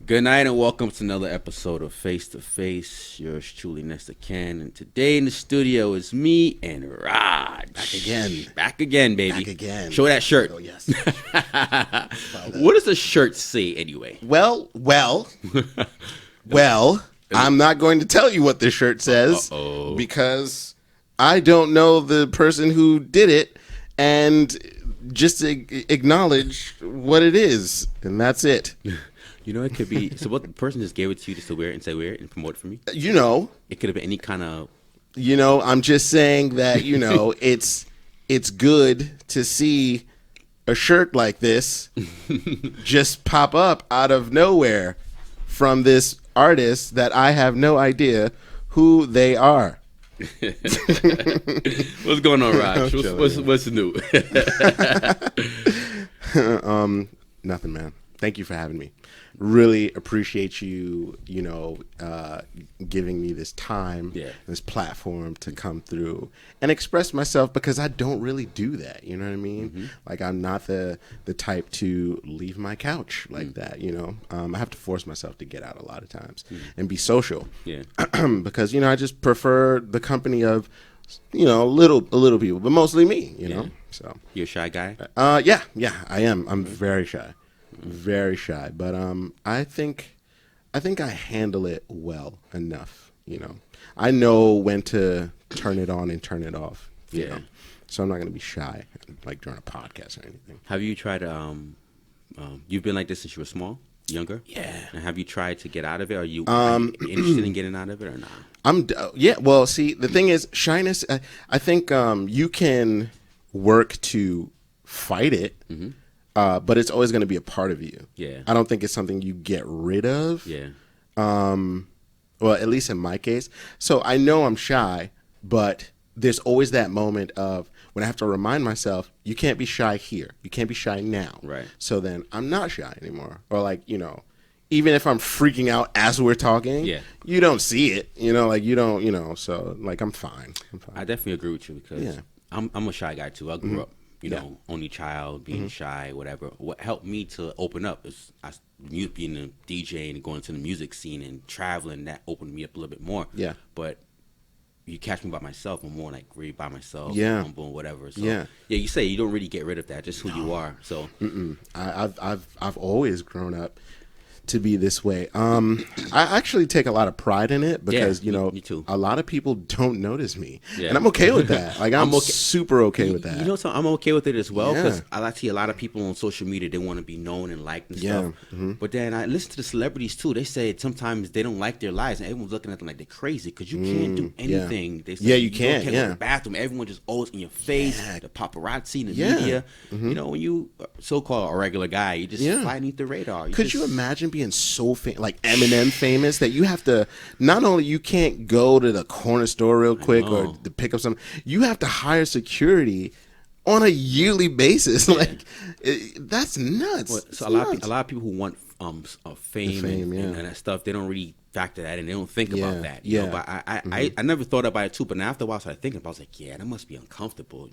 Good night and welcome to another episode of Face to Face. Yours truly, Nesta Ken, and today in the studio is me and Raj. Back again, baby. Back again. Show that shirt. Oh, yes. What does the shirt say anyway? Well, I'm not going to tell you what this shirt says because I don't know the person who did it, and just acknowledge what it is, and that's it. You know, it could be. So, what the person just gave it to you just to wear it and say wear it and promote it for me? You know. It could have been any kind of. You know, I'm just saying that, you know, it's good to see a shirt like this just pop up out of nowhere from this artist that I have no idea who they are. What's going on, Raj? What's new? Nothing, man. Thank you for having me. Really appreciate you, giving me this time, this platform to come through and express myself, because I don't really do that. You know what I mean? Mm-hmm. Like, I'm not the type to leave my couch like that, you know? I have to force myself to get out a lot of times and be social. Yeah. Because, I just prefer the company of, little people, but mostly me, you know? So. You're a shy guy? Yeah, I am. I'm very shy. Very shy, but I think I handle it well enough. I know when to turn it on and turn it off. You know? So I'm not gonna be shy like during a podcast or anything. Have you tried? You've been like this since you were small, younger. Yeah. And have you tried to get out of it? Are you interested in getting out of it or not? Well, see, the thing is, shyness. I think you can work to fight it. Mm-hmm. But it's always going to be a part of you. Yeah. I don't think it's something you get rid of. Yeah. Well, at least in my case. So I know I'm shy, but there's always that moment of when I have to remind myself, you can't be shy here. You can't be shy now. Right. So then I'm not shy anymore. Or like, even if I'm freaking out as we're talking, you don't see it. You don't, so like I'm fine. I definitely agree with you because I'm a shy guy too. I grew up. Only child, being shy, whatever. What helped me to open up is being a DJ and going to the music scene and traveling. That opened me up a little bit more. Yeah. But you catch me by myself, I'm more like really by myself, humble and whatever. So you say you don't really get rid of that, just who you are. So I've always grown up to be this way. I actually take a lot of pride in it because me too. A lot of people don't notice me, and I'm okay with that. Like I'm super okay with that. So I'm okay with it as well because I see a lot of people on social media, they want to be known and liked and stuff. Mm-hmm. But then I listen to the celebrities too. They say sometimes they don't like their lives, and everyone's looking at them like they're crazy because you can't do anything. They say you can't. Go to the bathroom, everyone just always in your face. The paparazzi, the media. Mm-hmm. When you so-called a regular guy, you just fly beneath the radar. Could you imagine being so like Eminem famous that you have to, not only you can't go to the corner store real quick or to pick up something, you have to hire security on a yearly basis. Like that's nuts. Well, so a lot of people who want fame and that stuff, they don't really factor that in. They don't think about that. But I never thought about it too. But after a while, I started thinking about it. I was like, that must be uncomfortable.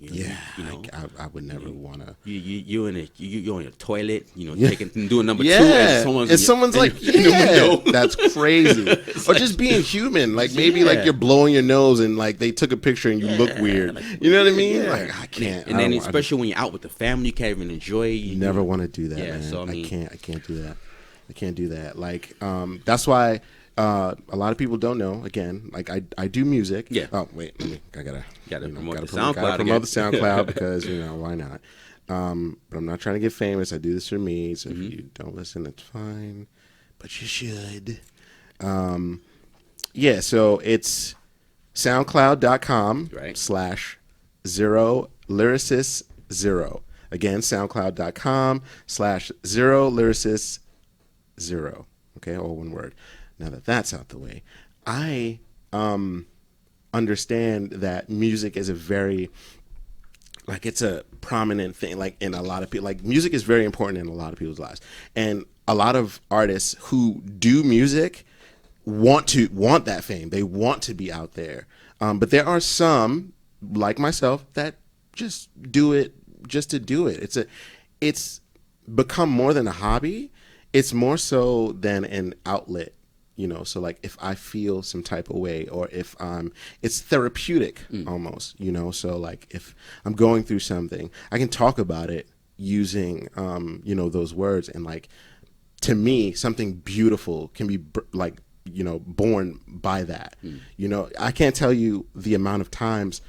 I would never want to. You're in your toilet, doing number two, and someone's like, that's crazy. Or just being human, like maybe like you're blowing your nose and like they took a picture and you look weird. You know what I mean? Like I can't. And then especially when you're out with the family, you can't even enjoy. You never want to do that. Man. So I can't do that. I can't do that. Like that's why. A lot of people don't know. Again, like I do music. Yeah. Oh wait, I gotta promote the SoundCloud. Gotta promote the SoundCloud because why not? But I'm not trying to get famous. I do this for me. So if you don't listen, it's fine. But you should. So it's SoundCloud.com /0lyricist0. Again, SoundCloud.com /0lyricist0. Okay, all one word. Now that that's out the way, I understand that music is a very, like, it's a prominent thing, like, in a lot of people. Like, music is very important in a lot of people's lives. And a lot of artists who do music want that fame. They want to be out there. But there are some, like myself, that just do it just to do it. It's become more than a hobby. it's more so than an outlet, you know. So like if I feel some type of way, or if it's therapeutic almost, you know. So like if I'm going through something, I can talk about it using you know, those words. And like, to me, something beautiful can be like, you know, born by that. You know, I can't tell you the amount of times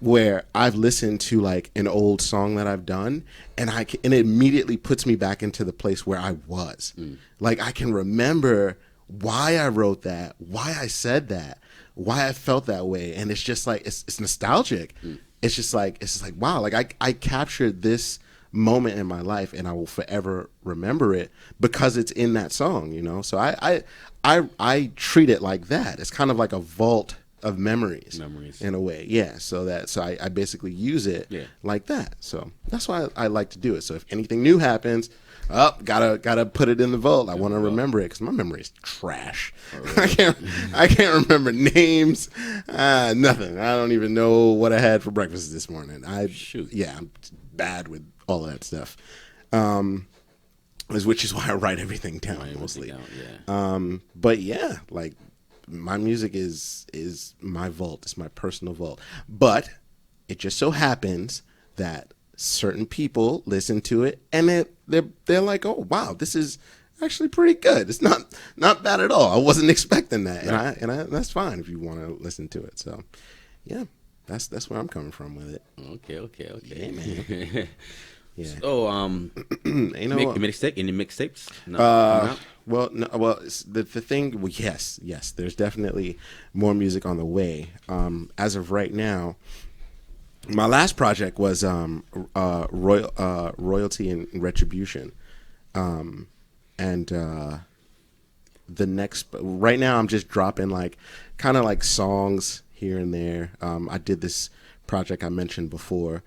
where I've listened to like an old song that I've done, and it immediately puts me back into the place where I was. Like I can remember why I wrote that, why I said that, why I felt that way, and it's just like it's nostalgic. It's just like wow, like I captured this moment in my life, and I will forever remember it because it's in that song, you know. So I treat it like that. It's kind of like a vault of memories in a way. Yeah. So I basically use it like that. So that's why I like to do it. So if anything new happens, gotta put it in the vault. I want to remember it because my memory is trash. Oh, really? I can't remember names, nothing. I don't even know what I had for breakfast this morning. Yeah, I'm bad with all of that stuff. Which is why I write everything down mostly. But yeah, like my music is my vault. It's my personal vault. But it just so happens that certain people listen to it and they're like, oh wow, this is actually pretty good. It's not bad at all. I wasn't expecting that, right. and I that's fine if you want to listen to it. So yeah, that's where I'm coming from with it. Okay. Yeah, man. Yeah. So, you know, any mixtapes? No, well, the thing. Well, yes. There's definitely more music on the way. As of right now, my last project was Royalty and Retribution, and the next. Right now, I'm just dropping like kind of like songs here and there. I did this project I mentioned before.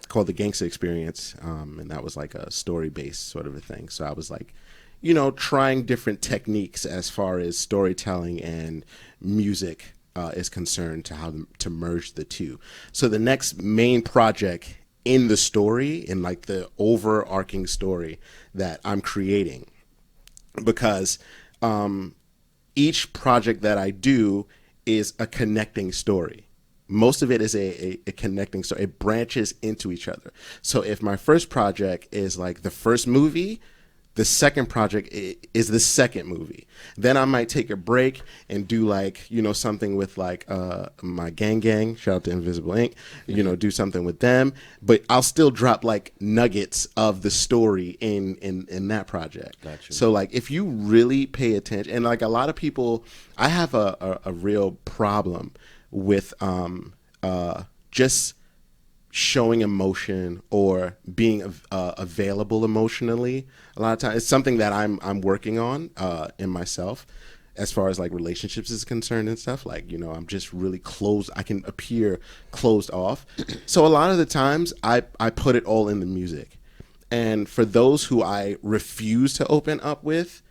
Called The Gangsta Experience, and that was like a story-based sort of a thing. So I was like, you know, trying different techniques as far as storytelling and music is concerned, to how to merge the two. So the next main project in the story, in like the overarching story that I'm creating, because each project that I do is a connecting story. Most of it is a connecting story. It branches into each other. So if my first project is like the first movie, the second project is the second movie. Then I might take a break and do like, you know, something with like my gang. Shout out to Invisible Ink. You know, do something with them. But I'll still drop like nuggets of the story in that project. Gotcha. So like if you really pay attention, and like a lot of people, I have a real problem with just showing emotion or being available emotionally. A lot of times it's something that I'm working on in myself as far as like relationships is concerned and stuff. Like, you know, I'm just really closed. I can appear closed off. So a lot of the times I put it all in the music. And for those who I refuse to open up with,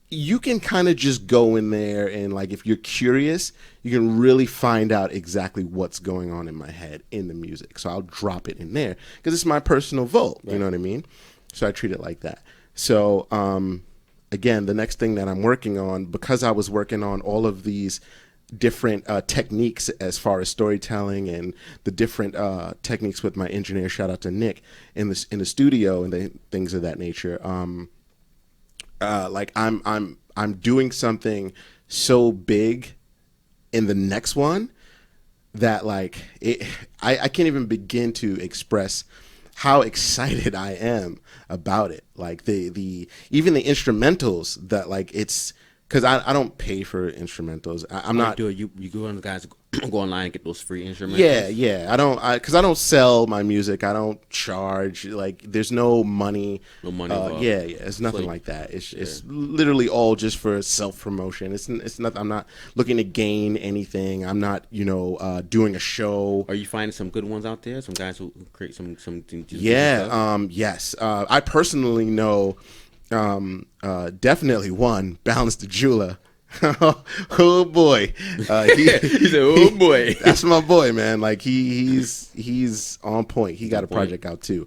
you can kind of just go in there and like, if you're curious, you can really find out exactly what's going on in my head in the music. So I'll drop it in there because it's my personal vault. Right. You know what I mean? So I treat it like that. So, again, the next thing that I'm working on, because I was working on all of these different techniques as far as storytelling and the different techniques with my engineer, shout out to Nick, in the studio and things of that nature. Like I'm doing something so big in the next one that like I can't even begin to express how excited I am about it. Like the even the instrumentals that like it's because I don't pay for instrumentals. I'm not. You go on the guys go online and get those free instruments. Yeah. I don't sell my music. I don't charge. Like there's no money. No money. Yeah. It's nothing like that. It's literally all just for self promotion. It's not. I'm not looking to gain anything. I'm not doing a show. Are you finding some good ones out there? Some guys who create some. Yeah. Yes. I personally know. Definitely one, Balance the Jeweler. Oh boy, he said, "Oh boy, that's my boy, man." Like he's on point. He got a project out too.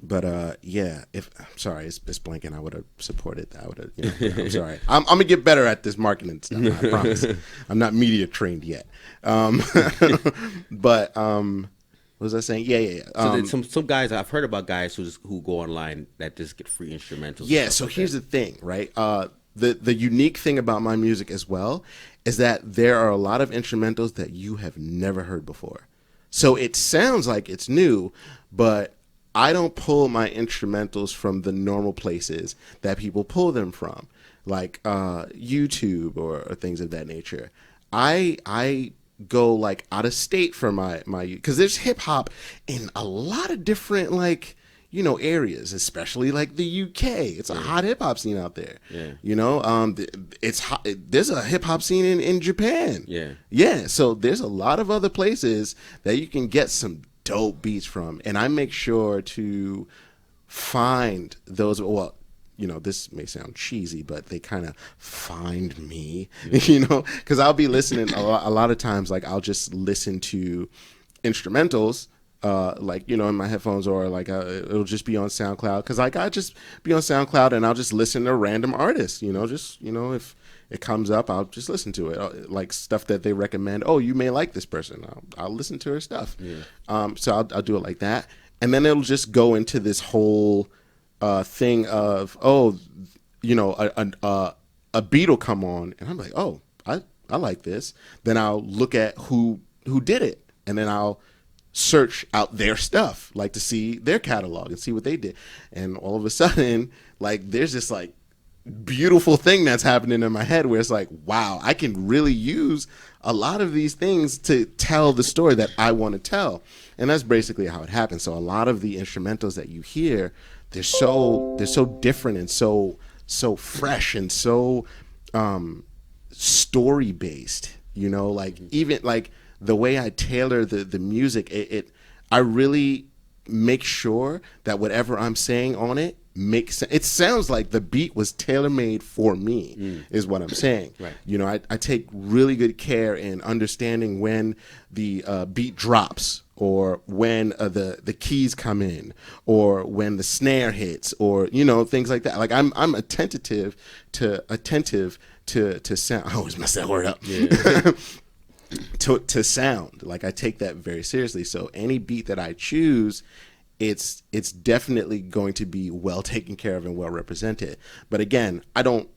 But yeah, if I'm sorry, it's blanking. I would have supported that. I would have. I'm sorry. I'm gonna get better at this marketing stuff. I promise. I'm not media trained yet. But what was I saying? Yeah. So some guys, I've heard about guys who go online that just get free instrumentals. Yeah. So here's the thing, right? The unique thing about my music as well is that there are a lot of instrumentals that you have never heard before. So it sounds like it's new, but I don't pull my instrumentals from the normal places that people pull them from, like YouTube or things of that nature. I go like out of state for my because there's hip hop in a lot of different areas, especially like the UK. It's a hot hip hop scene out there. Yeah. It's hot. There's a hip hop scene in Japan. Yeah. Yeah. So there's a lot of other places that you can get some dope beats from, and I make sure to find those. Well, this may sound cheesy, but they kind of find me, because I'll be listening a lot of times. Like I'll just listen to instrumentals, in my headphones, or like it'll just be on SoundCloud, because like I just be on SoundCloud and I'll just listen to random artists. If it comes up, I'll just listen to it, like stuff that they recommend. Oh, you may like this person. I'll listen to her stuff. Yeah. So I'll do it like that, and then it'll just go into this whole thing of a beat will come on, and I'm like, oh, I like this. Then I'll look at who did it, and then I'll search out their stuff, like to see their catalog and see what they did. And all of a sudden, like there's this like beautiful thing that's happening in my head where it's like, wow, I can really use a lot of these things to tell the story that I want to tell. And that's basically how it happens. So a lot of the instrumentals that you hear, they're so different and so fresh and so story based, like even like the way I tailor the music, I really make sure that whatever I'm saying on it makes sense. It sounds like the beat was tailor-made for me, is what I'm saying. Right. I take really good care in understanding when the beat drops, or when the keys come in, or when the snare hits, or things like that. Like I'm attentive to sound. I always mess that word up. Yeah. to sound. Like I take that very seriously. So any beat that I choose, it's definitely going to be well taken care of and well represented. But again, I don't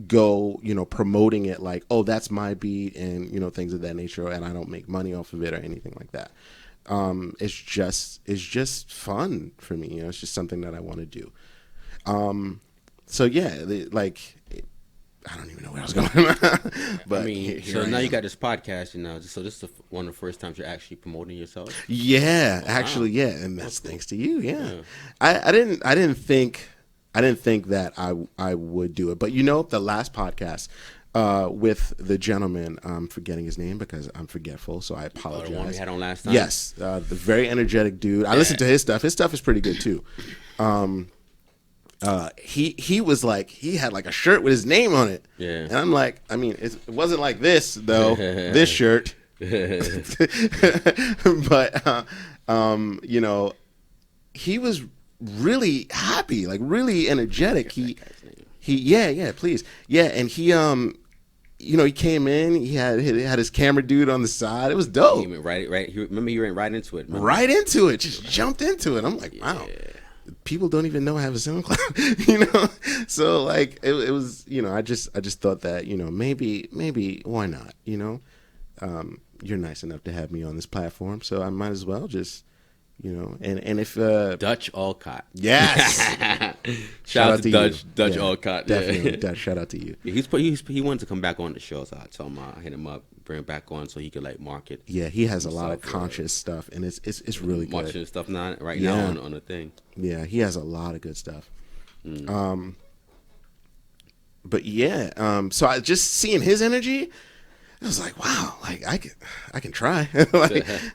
go promoting it like, oh, that's my beat, and things of that nature, and I don't make money off of it or anything like that. It's just fun for me. It's just something that I want to do. So yeah, I don't even know where I was going. But I mean, so now you got this podcast, so this is one of the first times you're actually promoting yourself. Yeah, actually, yeah, and that's thanks to you. Yeah, I didn't think that I would do it, but the last podcast with the gentleman, I'm forgetting his name because I'm forgetful, so I apologize. The one we had on last time. Yes, the very energetic dude. I listened to his stuff. His stuff is pretty good too. He was like, he had like a shirt with his name on it. Yeah. And I'm like, I mean, it wasn't like this though, this shirt. But, he was really happy, like really energetic. Yeah, please. Yeah. And he came in, he had his camera dude on the side. It was dope. He went right. Remember, he went right into it. Remember? Right into it. Just jumped into it. I'm like, wow. People don't even know I have a SoundCloud, So like it was, I just thought that, maybe why not, you're nice enough to have me on this platform, so I might as well just, and if Dutch Alcott. Yes. shout out to Dutch Alcott. Definitely. Dutch, shout out to you. He wanted to come back on the show, so I told him I hit him up, bring him back on so he could like market. Yeah, he has a lot of conscious stuff, and it's really good. Marching stuff now on the thing. Yeah, he has a lot of good stuff. But yeah, so I just seeing his energy, I was like, wow, like I can try. I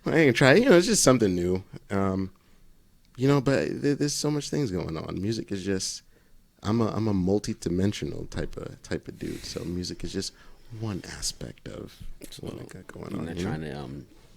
can try. It's just something new. But there's so much things going on. Music is just, I'm a multi-dimensional type of dude. So music is just one aspect of what I got going on. You're not trying to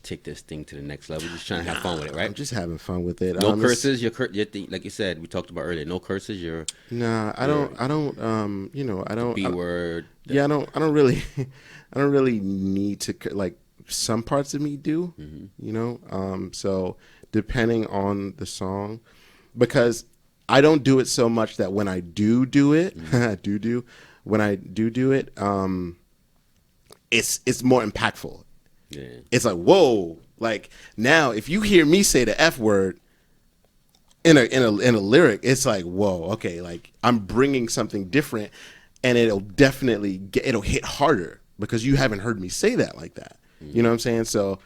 take this thing to the next level. Just trying to have fun with it, right? I'm just having fun with it. No curses. Your thing, like you said, we talked about earlier. No curses. I don't. You know, I don't. B word. Yeah, I don't really. I don't really need to, like, some parts of me do. You know, so depending on the song, because I don't do it so much that when I do it, when I do it, it's more impactful. Yeah. It's like, whoa, like now if you hear me say the F word in a lyric, it's like, whoa, okay, like I'm bringing something different, and it'll definitely it'll hit harder because you haven't heard me say that like that. You know what I'm saying? So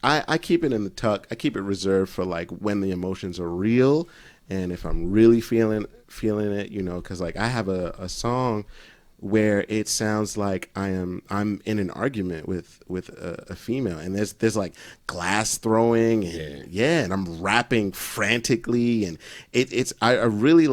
I keep it in the tuck. I keep it reserved for like when the emotions are real, and if I'm really feeling it, you know, because like I have a song where it sounds like I'm in an argument with a female, and there's like glass throwing, and and I'm rapping frantically, and I really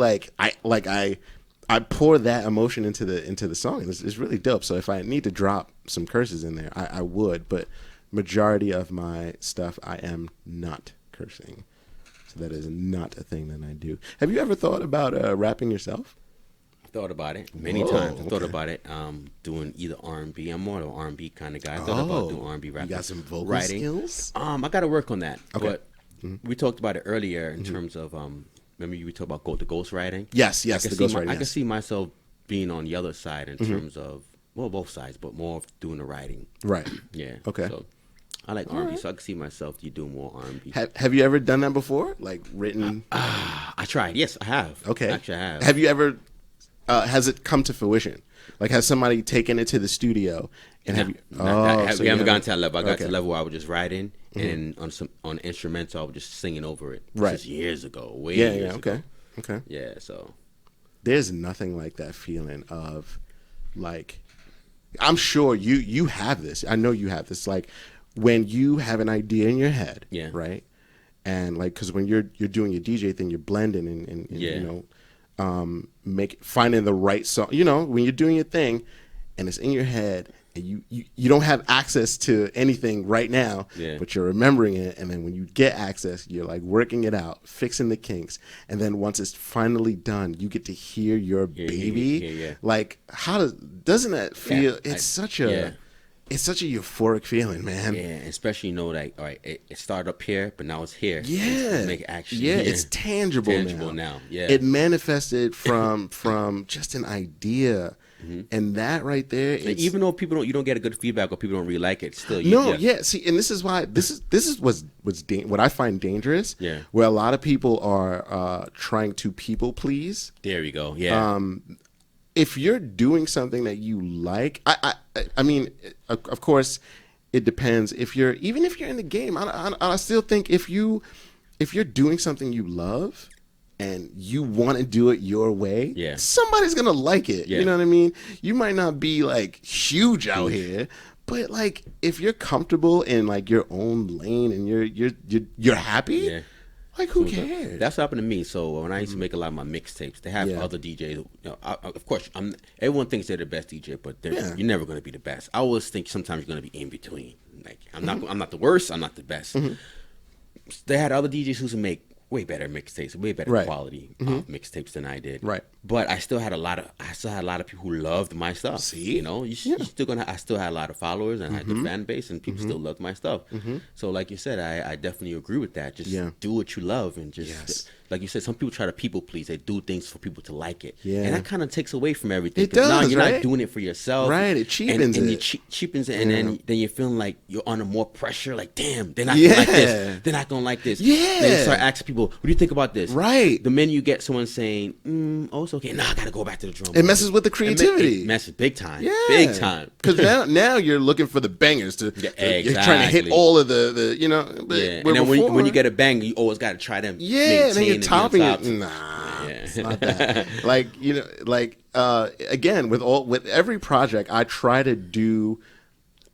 I pour that emotion into the song, and it's really dope. So if I need to drop some curses in there, I would, but majority of my stuff I am not cursing, so that is not a thing that I do. Have you ever thought about rapping yourself? Thought about it many times. I thought about it doing either R&B. I'm more of an R&B kind of guy. I thought about doing R&B rapping. You got some vocal skills? I got to work on that. Okay. But we talked about it earlier in terms of remember you talked about the ghostwriting? Yes, the ghostwriting. I can see myself being on the other side in terms of, well, both sides, but more of doing the writing. Right. Yeah. Okay. So I like R&B, so I can see myself doing more R&B. Have you ever done that before? Like written? I tried. Yes, I have. Okay. Actually, I have. Have you ever? Has it come to fruition? Like, has somebody taken it to the studio and have you? We haven't gotten to that level. I got to the level where I was just writing, and on instrumental, I was just singing over it. Right. Just years ago, years ago. Okay. Yeah. So there's nothing like that feeling of, like, I'm sure you have this. I know you have this. Like when you have an idea in your head, right? And like, because when you're doing your DJ thing, you're blending and you know. Finding the right song, you know, when you're doing your thing and it's in your head and you don't have access to anything right now, but you're remembering it, and then when you get access, you're like working it out, fixing the kinks, and then once it's finally done, you get to hear your baby. Like, doesn't that feel? It's such a euphoric feeling, man. Yeah, especially, you know, like, all right, it started up here, but now it's here. Yeah. Make action. Yeah, it's tangible now. Yeah. It manifested from just an idea. And that right there, even though you don't get a good feedback or people don't really like it, still. See, and this is why this is what I find dangerous. Yeah. Where a lot of people are trying to people please. There we go. Yeah. If you're doing something that you like, I mean, of course, it depends. Even if you're in the game, I still think if you're doing something you love and you want to do it your way, somebody's gonna like it. You know what I mean? You might not be like huge out here, but like if you're comfortable in like your own lane and you're happy. Like, who cares? That's what happened to me. So when I used to make a lot of my mixtapes, they have other DJs. You know, of course, everyone thinks they're the best DJ, but you're never going to be the best. I always think sometimes you're going to be in between. Like, I'm not the worst. I'm not the best. They had other DJs who would make way better mixtapes, way better quality mixtapes than I did. Right. But I still had a lot of people who loved my stuff. See, you know, I still had a lot of followers and I had the fan base, and people still loved my stuff. So, like you said, I definitely agree with that. Just do what you love, and just like you said, some people try to people please. They do things for people to like it, and that kind of takes away from everything. It does. Now you're not doing it for yourself, right? It cheapens and it. Cheapens it, and then you're feeling like you're under more pressure. Like, damn, they're not gonna like this. They're not gonna like this. Yeah. Then you start asking people, what do you think about this? Right. The minute you get someone saying, oh, it's okay. Nah, I gotta go back to the drum. It messes with the creativity. It messes big time. Yeah. Big time. Because now you're looking for the bangers to you're trying to hit all of the you know. And then when you get a bang, you always got to try them. Yeah, and then you're topping it. Nah, it's not that. Like, you know, like again, with every project, I try to do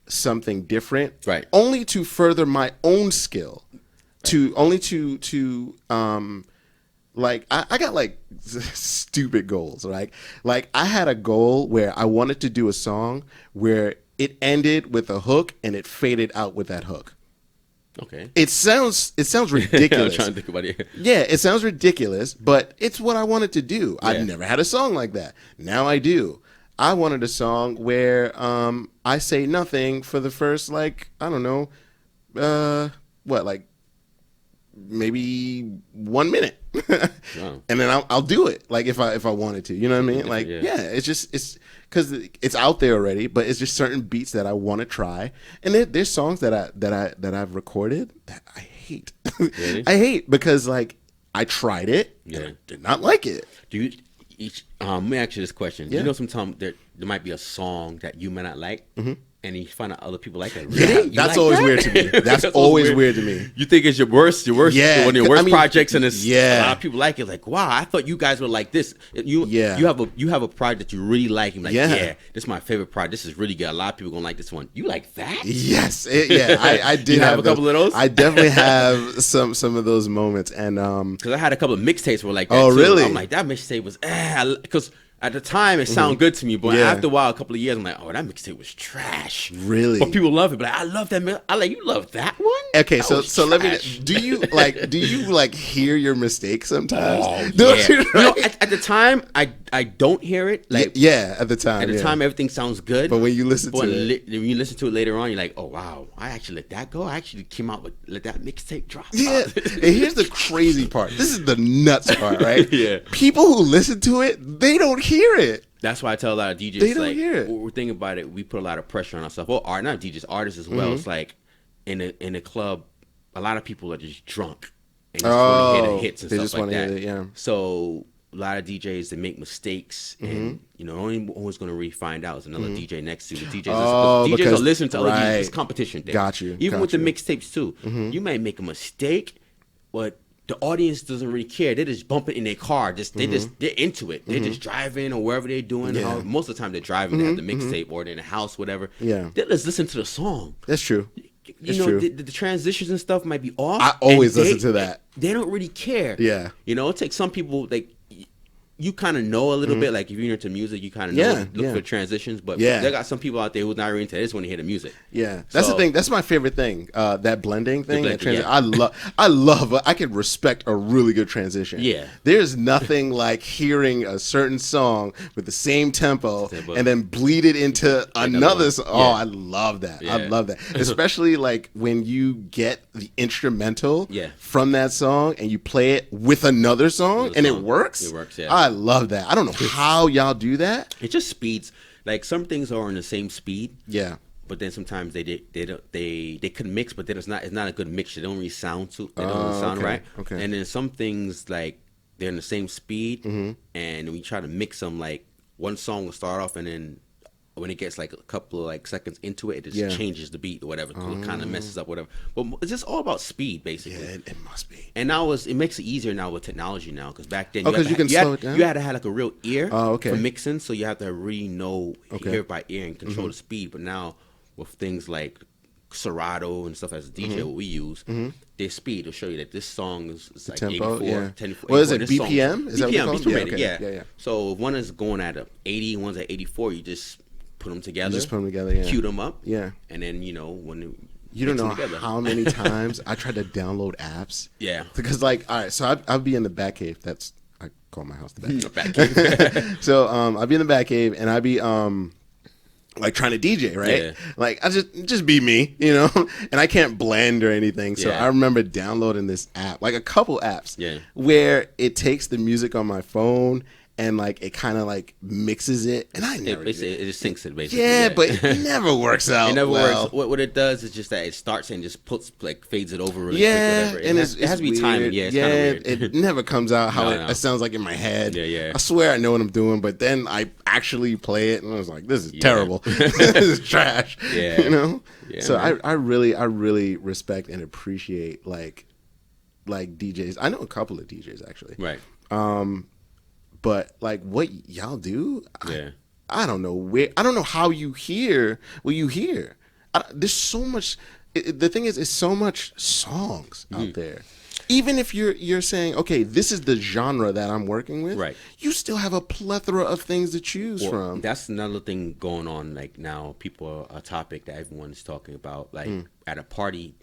something different, right? Only to further my own skill, like I got like stupid goals, right? Like I had a goal where I wanted to do a song where it ended with a hook and it faded out with that hook. Okay. It sounds ridiculous. I'm trying to think about it. Yeah, it sounds ridiculous, but it's what I wanted to do. Yeah. I've never had a song like that. Now I do. I wanted a song where I say nothing for the first, like, I don't know, like maybe 1 minute. Wow. And then I'll do it, like, if I wanted to. You know what I mean? Like, yeah, it's because it's out there already, but it's just certain beats that I want to try. And there's songs that I've recorded that I hate. Really? I hate because, like, I tried it and I did not like it. Do you? Let me ask you this question. Yeah. You know, sometimes there might be a song that you may not like, and you find out other people like it. Really? Yeah, that's like always weird to me. That's always weird to me. You think it's your worst, one of your worst projects, and it's a lot of people like it. Like, wow, I thought you guys were like this. You have a project that you really like. And like, this is my favorite project. This is really good. A lot of people gonna like this one. You like that? Yes, I did have a couple of those. I definitely have some of those moments, and because I had a couple of mixtapes where like that. Oh, too. really? I'm like, that mixtape was because. At the time, it sounded good to me, but after a while, a couple of years, I'm like, oh, that mixtape was trash. Really? But people love it. But I love that. I like, you love that one? Okay, so let me. Do you hear your mistakes sometimes? Oh, yeah. You know, at the time, I don't hear it. Like, at the time. At the time, everything sounds good. But when you listen to it, when you listen to it later on, you're like, oh wow, I actually let that go. I actually came out with let that mixtape drop. Yeah. And here's the crazy part. This is the nuts part, right? Yeah. People who listen to it, they don't hear it. That's why I tell a lot of DJs, they don't hear it. We're thinking about it. We put a lot of pressure on ourselves. Well, not DJs, artists as well. It's like in a club, a lot of people are just drunk and just want to hear the hits and stuff like that. Hear it, So a lot of DJs, they make mistakes, and only who's going to really find out is another DJ next to the DJs. DJs are listening to other DJs. It's competition thing. Got you. Even with the mixtapes too, you might make a mistake, but the audience doesn't really care. They just bump it in their car. They're into it. They're just driving or wherever they're doing. Yeah. Most of the time they're driving. They have the mixtape or they're in the house, whatever. Yeah. They just listen to the song. That's true. The transitions and stuff might be off. I always listen to that. They don't really care. Yeah. It takes some people, like, you kind of know a little bit. Like, if you're into music, you kind of know, look for transitions. But they got some people out there who's not really into it. They just want to hear the music. Yeah, that's the thing. That's my favorite thing. That blending thing. I love. I can respect a really good transition. Yeah. There's nothing like hearing a certain song with the same tempo and then bleed it into another song. Oh, I love that. Yeah. I love that. Especially like when you get the instrumental from that song and you play it with another song and it works. It works. Yeah. I love that. I don't know how y'all do that. It just speeds. Like, some things are on the same speed. Yeah. But then sometimes they could mix, but then it's not a good mix. They don't really sound right. Okay. And then some things, like, they're in the same speed, and we try to mix them. Like, one song will start off, and then when it gets like a couple of like seconds into it, it just changes the beat or whatever. So it kind of messes up whatever. But it's just all about speed, basically. Yeah, it must be. And now it makes it easier now with technology now, because back then you can slow it down. You had to have like a real ear for mixing, so you have to really hear it by ear and control the speed. But now with things like Serato and stuff as a DJ, what we use, their speed will show you that this song is like tempo, 84, 10, What is it, BPM? Is that BPM, what beats per minute, yeah. So if one is going at 80, one's at 84, you just put them together. Yeah. Cue them up. Yeah. And then, when you don't know how many times I tried to download apps. Yeah. Because, like, all right, so I'd be in the Batcave. I call my house the Batcave. Batcave. So I'd be in the Batcave, and I'd be like trying to DJ, right? Yeah. Like, I just be me, and I can't blend or anything. So I remember downloading this app, like a couple apps, where it takes the music on my phone and like it kind of like mixes it, and I never. It just syncs it basically. Yeah, but it never works out. It never works. What it does is just that it starts and just fades it over really quick. Whatever. And it has to be timed. Yeah, it's kind of weird. It never comes out how it sounds like in my head. Yeah. I swear I know what I'm doing, but then I actually play it, and I was like, "This is terrible. This is trash." Yeah. Yeah, so I really respect and appreciate like DJs. I know a couple of DJs actually. Right. But like what y'all do, I don't know I don't know how you hear what you hear. There's so much. The thing is, it's so much songs out there. Even if you're saying, okay, this is the genre that I'm working with, right? You still have a plethora of things to choose from. That's another thing going on. Like now, a topic that everyone's talking about. Like at a party,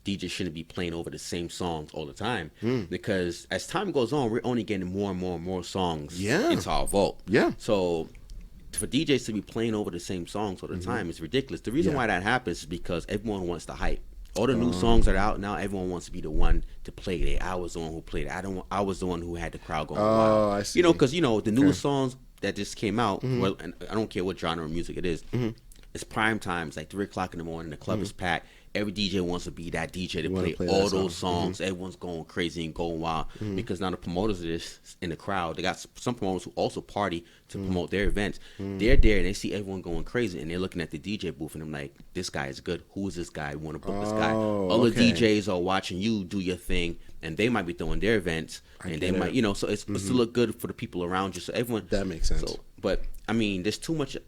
DJs shouldn't be playing over the same songs all the time, because as time goes on, we're only getting more and more and more songs into our vault. Yeah. So for DJs to be playing over the same songs all the time is ridiculous. The reason why that happens is because everyone wants the hype. All the new songs that are out now, everyone wants to be the one to play it. I was the one who played it. I was the one who had the crowd going wild. I see. You know, because the newest songs that just came out, well, and I don't care what genre of music it is, it's prime time. It's like 3 o'clock in the morning. The club is packed. Every DJ wants to be that DJ to play all those songs. Everyone's going crazy and going wild because now the promoters of this in the crowd, they got some promoters who also party to promote their events. They're there and they see everyone going crazy and they're looking at the DJ booth and I'm like, this guy is good. Who is this guy? We want to book this guy. Other DJs are watching you do your thing and they might be throwing their events and they might, so it's to look good for the people around you. So everyone. That makes sense. So, but I mean, there's too much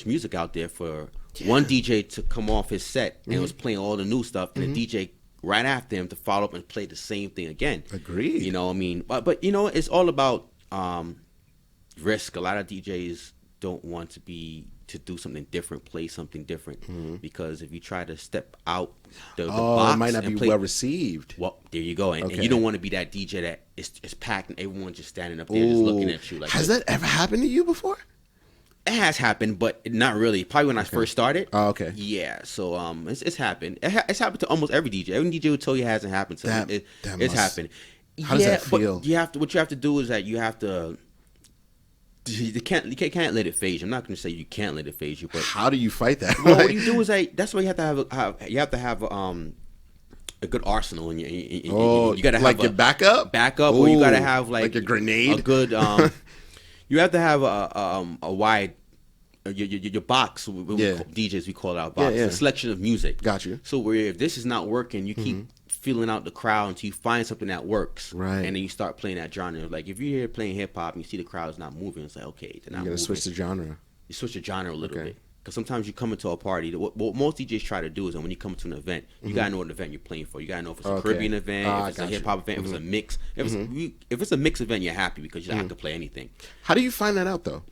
music out there for one DJ to come off his set and was playing all the new stuff, and the DJ right after him to follow up and play the same thing again. Agreed. You know what I mean? But it's all about risk. A lot of DJs don't want to do something different, play something different, because if you try to step out the box, it might not be well received. Well, there you go, and you don't want to be that DJ that is packed and everyone's just standing up there just looking at you. Like, has that ever happened to you before? It has happened, but not really. Probably when I first started. Oh, okay. Yeah, so it's happened. It's happened to almost every DJ. Every DJ will tell you it hasn't happened to them. It's happened. How does that feel? But what you have to do is that you have to. You can't let it phase you. I'm not going to say you can't let it phase you, but how do you fight that? Well, what you do is that's why you have to have a good arsenal in your. You got to have like your backup, or you got to have like a grenade. A good. You have to have a wide. Your box, DJs, we call it our box, a selection of music. Got you. So where if this is not working, you keep feeling out the crowd until you find something that works. Right. And then you start playing that genre. Like if you're here playing hip hop and you see the crowd is not moving, it's like, okay, they're not moving. You gotta switch the genre. You switch the genre a little bit. Because sometimes you come into a party, what most DJs try to do is that when you come to an event, you gotta know what event you're playing for. You gotta know if it's a Caribbean event, if it's a hip hop event, if it's a mix. If it's a mix event, you're happy because you don't have to play anything. How do you find that out though?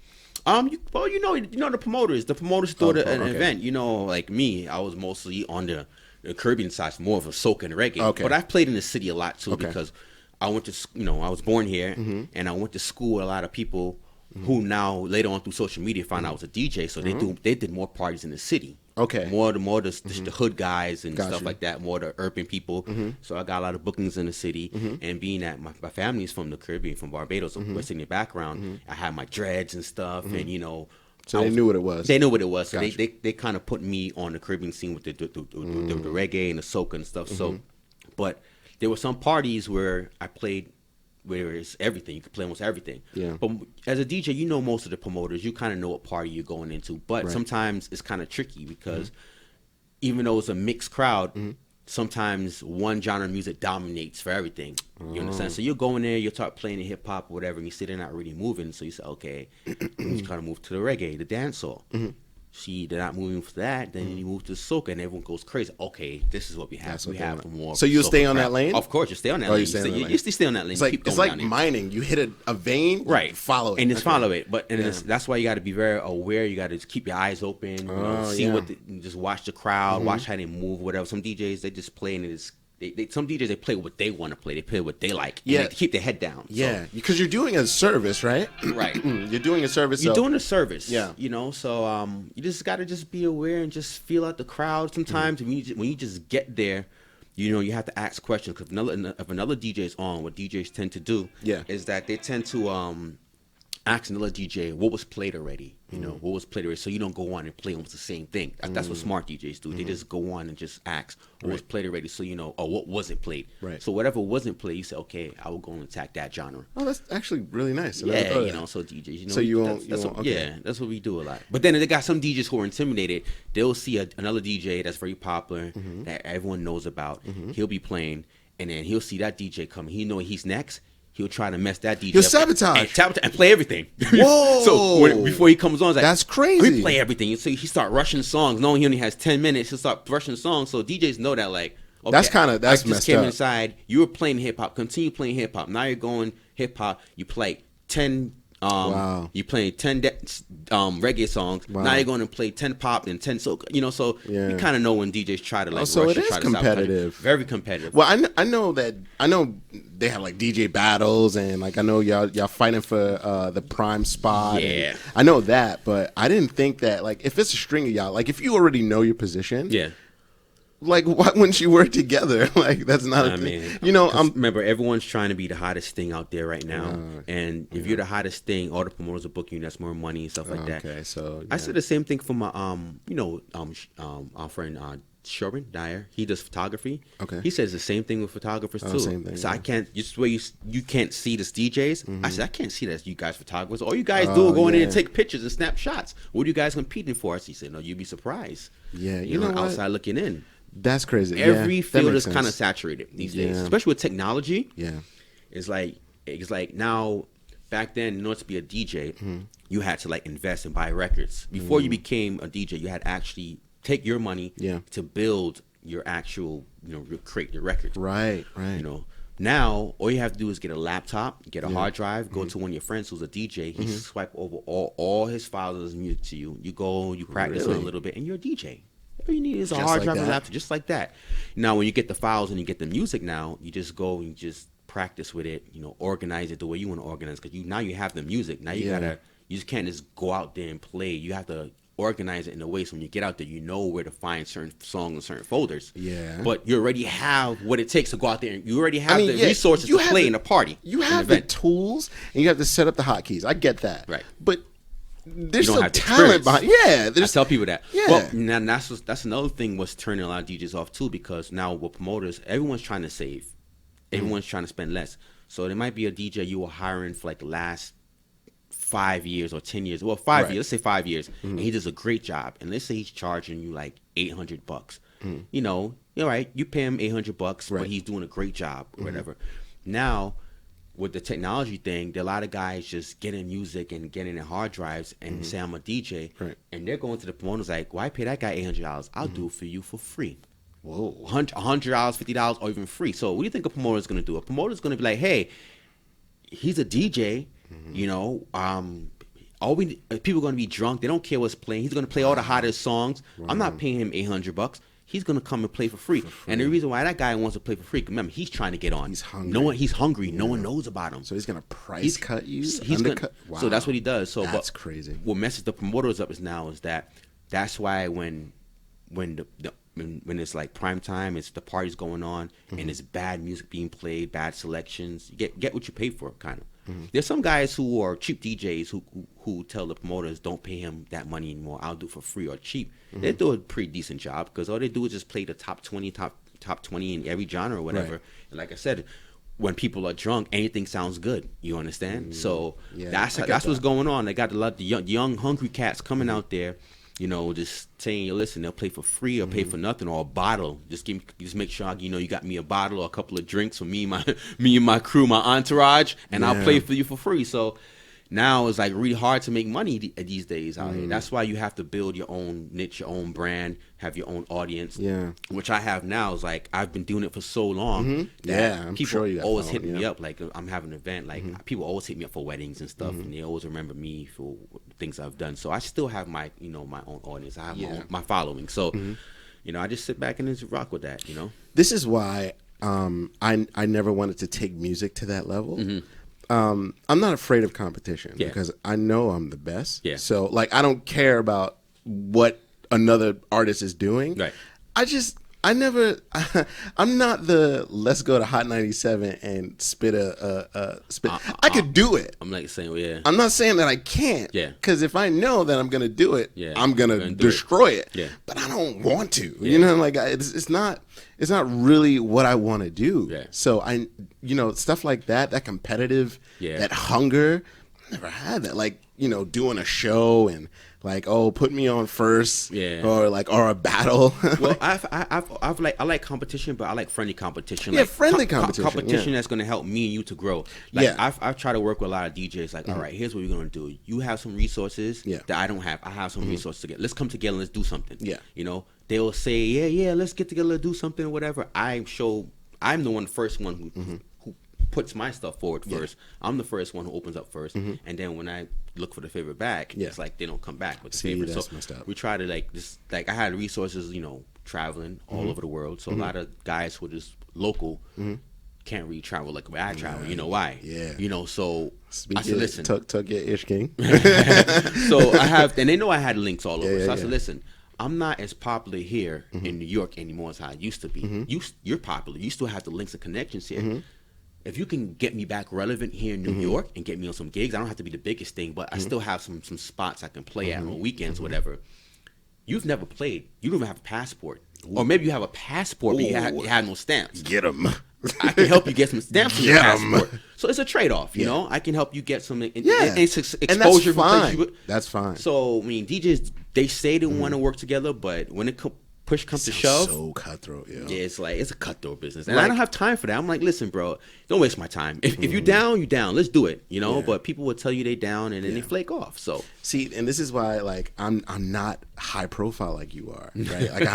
The promoters. The promoters throw an event. Like me, I was mostly on the Caribbean side, more of a soca and reggae. Okay. But I've played in the city a lot too because I went to, I was born here and I went to school with a lot of people who now later on through social media found out I was a DJ. So they did more parties in the city. Okay. More the hood guys and stuff like that. More the urban people. So I got a lot of bookings in the city. And being that my family is from the Caribbean, from Barbados, of West Indian background, I had my dreads and stuff, and so they knew what it was. They knew what it was. So they kind of put me on the Caribbean scene with the reggae and the soca and stuff. So, but there were some parties where I played. Where it's everything. You can play almost everything. Yeah. But as a DJ, you know most of the promoters. You kind of know what party you're going into. But sometimes it's kind of tricky because even though it's a mixed crowd, sometimes one genre of music dominates for everything. You understand? So you'll go in there, you'll start playing hip hop or whatever, and you see they're not really moving. So you say, okay, you kind of move to the reggae, the dancehall. See, they're not moving for that. Then you move to soca, and everyone goes crazy. Okay, this is what we have. We have more. So you stay on that lane? Of course, you stay on that lane. You stay on that lane. It's like mining. You hit a vein, right? Follow it, and just follow it. But that's why you got to be very aware. You got to keep your eyes open. See just watch the crowd, watch how they move, whatever. Some DJs they just play and it's. Some DJs they play what they want to play. They play what they like. Yeah, they keep their head down. Yeah, because you're doing a service, right? Right. You're doing a service. You're doing a service. Yeah. So you just got to just be aware and just feel out the crowd. Sometimes when you just get there, you have to ask questions because if another DJ is on, what DJs tend to do, is that they tend to ask another DJ what was played already. What was played already, so you don't go on and play almost the same thing. That's what smart DJs do. They just go on and just ask what was played already, so what wasn't played. Right. So whatever wasn't played, you say, okay, I will go and attack that genre. Oh, that's actually really nice. So DJs, so you won't. That's what we do a lot. But then they got some DJs who are intimidated. They'll see another DJ that's very popular that everyone knows about. He'll be playing, and then he'll see that DJ coming. He know he's next. He'll try to mess that DJ He'll up sabotage and play everything. Whoa! So before he comes on, it's like, that's crazy. He play everything. So he start rushing songs, knowing he only has 10 minutes. He'll start rushing songs. So DJs know that, like, okay, that's I just messed came up. inside. You were playing hip hop. Continue playing hip hop. Now you're going hip hop. You play 10 Wow. You playing 10 reggae songs. Wow. Now you're going to play 10 pop and 10 so so Yeah. you kind of know when DJs try to like so rush it and is try to competitive. Very competitive. Well, I know they have like DJ battles, and like I know y'all fighting for the prime spot. Yeah. I know that, but I didn't think that like if it's a string of y'all, like if you already know your position, Yeah. like why wouldn't you work together? Like that's not a thing. Remember, everyone's trying to be the hottest thing out there right now, and if you're the hottest thing, all the promoters are booking you. That's more money and stuff like that. Okay, so I said the same thing for my our friend Sherman Dyer. He does photography. Okay. He says the same thing with photographers too. Same thing, so yeah. I can't just where you can't see this DJs. I said I can't see that as you guys photographers. All you guys do is go in there and take pictures and snap shots. What are you guys competing for? He said, no, you'd be surprised. Yeah, you know what? outside looking in. That's crazy. Every field is sense. kind of saturated these days, Yeah. especially with technology. Yeah. It's like now. Back then, in order to be a DJ, you had to like invest and buy records. Before you became a DJ, you had to actually take your money to build your actual, create your record. Right. Now all you have to do is get a laptop, get a hard drive, go to one of your friends who's a DJ. He swipe over all his files of his music to you. You go, you practice on a little bit, and you're a DJ. All you need is a hard drive and a laptop, just like that. Now, when you get the files and you get the music, now you just go and you just practice with it. Organize it the way you want to organize, because now you have the music. Now you just can't just go out there and play. You have to organize it in a way so when you get out there, you know where to find certain songs and certain folders. Yeah. But you already have what it takes to go out there, and you already have the resources to play in a party. You have the tools, and you have to set up the hotkeys. I get that. Right. But there's you don't some have the talent experience. behind. Yeah, I tell people that. Yeah. Well, now that's another thing what's turning a lot of DJs off too, because now with promoters, everyone's trying to save. Everyone's trying to spend less. So there might be a DJ you were hiring for like the last 5 years or 10 years. Well, 5 years. Let's say 5 years, and he does a great job. And let's say he's charging you like $800. All right, you pay him $800, but he's doing a great job or whatever. Now, with the technology thing, there are a lot of guys just getting music and getting in hard drives and say I'm a DJ, and they're going to the promoters like, "Why pay that guy $800? I'll do it for you for free." Whoa, $100, $50, or even free. So what do you think a promoter is going to do? A promoter is going to be like, "Hey, he's a DJ. People are going to be drunk. They don't care what's playing. He's going to play all the hottest songs. I'm not paying him $800. He's going to come and play for free. And the reason why that guy wants to play for free, remember, he's trying to get on. He's hungry. He's hungry. No one knows about him. So he's going to price cut you? Wow. So that's what he does. So that's crazy. What messes the promoters up is that's why when it's like prime time, it's the party's going on, and it's bad music being played, bad selections. You get what you pay for, kind of. There's some guys who are cheap DJs who tell the promoters don't pay him that money anymore. I'll do it for free or cheap. They do a pretty decent job because all they do is just play the top 20 in every genre or whatever. Right. And like I said, when people are drunk, anything sounds good. You understand? So that's what's going on. They got a lot of the young hungry cats coming out there. Just saying, listen, they'll play for free or pay for nothing or a bottle. Just make sure you got me a bottle or a couple of drinks for me and my crew, my entourage, and I'll play for you for free. So now it's like really hard to make money these days out here. That's why you have to build your own niche, your own brand, have your own audience. Yeah, which I have now. Is like I've been doing it for so long. I'm people sure you always hit me up. Like I'm having an event. Like people always hit me up for weddings and stuff, and they always remember me for things I've done. So I still have my my own audience. I have my following. So I just sit back and just rock with that. This is why I never wanted to take music to that level. I'm not afraid of competition because I know I'm the best. Yeah. So like I don't care about what another artist is doing. Right. I'm not the let's go to Hot 97 and spit spit. I could do it. I'm like saying, I'm not saying that I can't. Yeah. Because if I know that I'm gonna do it, I'm gonna destroy it. Yeah. But I don't want to. Yeah. Like it's not really what I want to do. Yeah. So stuff like that competitive, that hunger, I never had that. Like doing a show and like, put me on first, or a battle. Well, I like competition, but I like friendly competition. Yeah, like friendly competition. Competition that's going to help me and you to grow. Like I've tried to work with a lot of DJs. Like, all right, here's what we're going to do. You have some resources that I don't have. I have some resources to get. Let's come together and let's do something. Yeah, they'll say, let's get together, let's do something or whatever. I'm the first one who puts my stuff forward first. I'm the first one who opens up first, and then when I look for the favorite back, it's like they don't come back with the favorite. That's so messed up. we try to I had resources, traveling all over the world, so a lot of guys who are just local can't really travel like where I travel. You know why? Yeah. So I said, listen, tuck your ish king. So I have, and they know I had links all over. So I said, listen, I'm not as popular here in New York anymore as I used to be. You're popular. You still have the links and connections here. If you can get me back relevant here in New York and get me on some gigs, I don't have to be the biggest thing, but I still have some spots I can play at on weekends, whatever. You've never played. You don't even have a passport. Or maybe you have a passport, but you have no stamps. Get them. I can help you get some stamps on your passport. So it's a trade-off, you know? I can help you get some exposure. And that's fine. That's fine. So, I mean, DJs, they say they want to work together, but when push comes to shove, so cutthroat, yeah, it's a cutthroat business, and I don't have time for that. I'm like, listen, bro, don't waste my time. If you're down, you're down. Let's do it, But people will tell you they down, and then they flake off. So see, and this is why, like, I'm not high profile like you are, right? Like,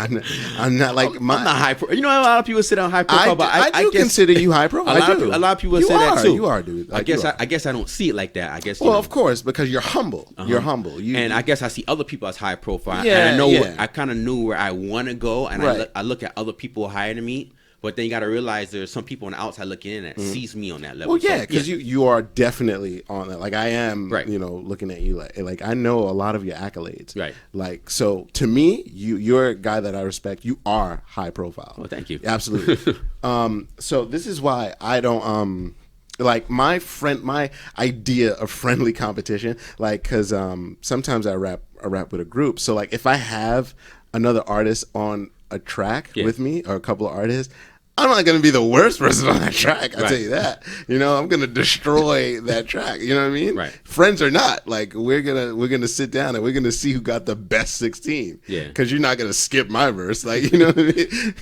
I'm not like I'm not high profile. A lot of people sit on high profile, but I do consider you high profile. A lot of people say that too. You are, dude. Like, I guess I don't see it like that. I guess. Well, of course, because you're humble. You're humble. And I guess I see other people as high profile. Yeah, and I know I kind of knew where I want to go, and I look at other people higher than me, but then you got to realize there's some people on the outside looking in that sees me on that level. Well, yeah, because you are definitely on that. Like I am, looking at you like I know a lot of your accolades. Right. Like, so to me, you're a guy that I respect. You are high profile. Oh, thank you. Absolutely. So this is why I don't like my idea of friendly competition, like, because sometimes I rap with a group. So like if I have another artist on a track with me, or a couple of artists, I'm not going to be the worst person on that track. I'll tell you that. I'm going to destroy that track. You know what I mean? Right. Friends or not, like we're gonna sit down and we're gonna see who got the best 16. Yeah. Because you're not gonna skip my verse, like you know what I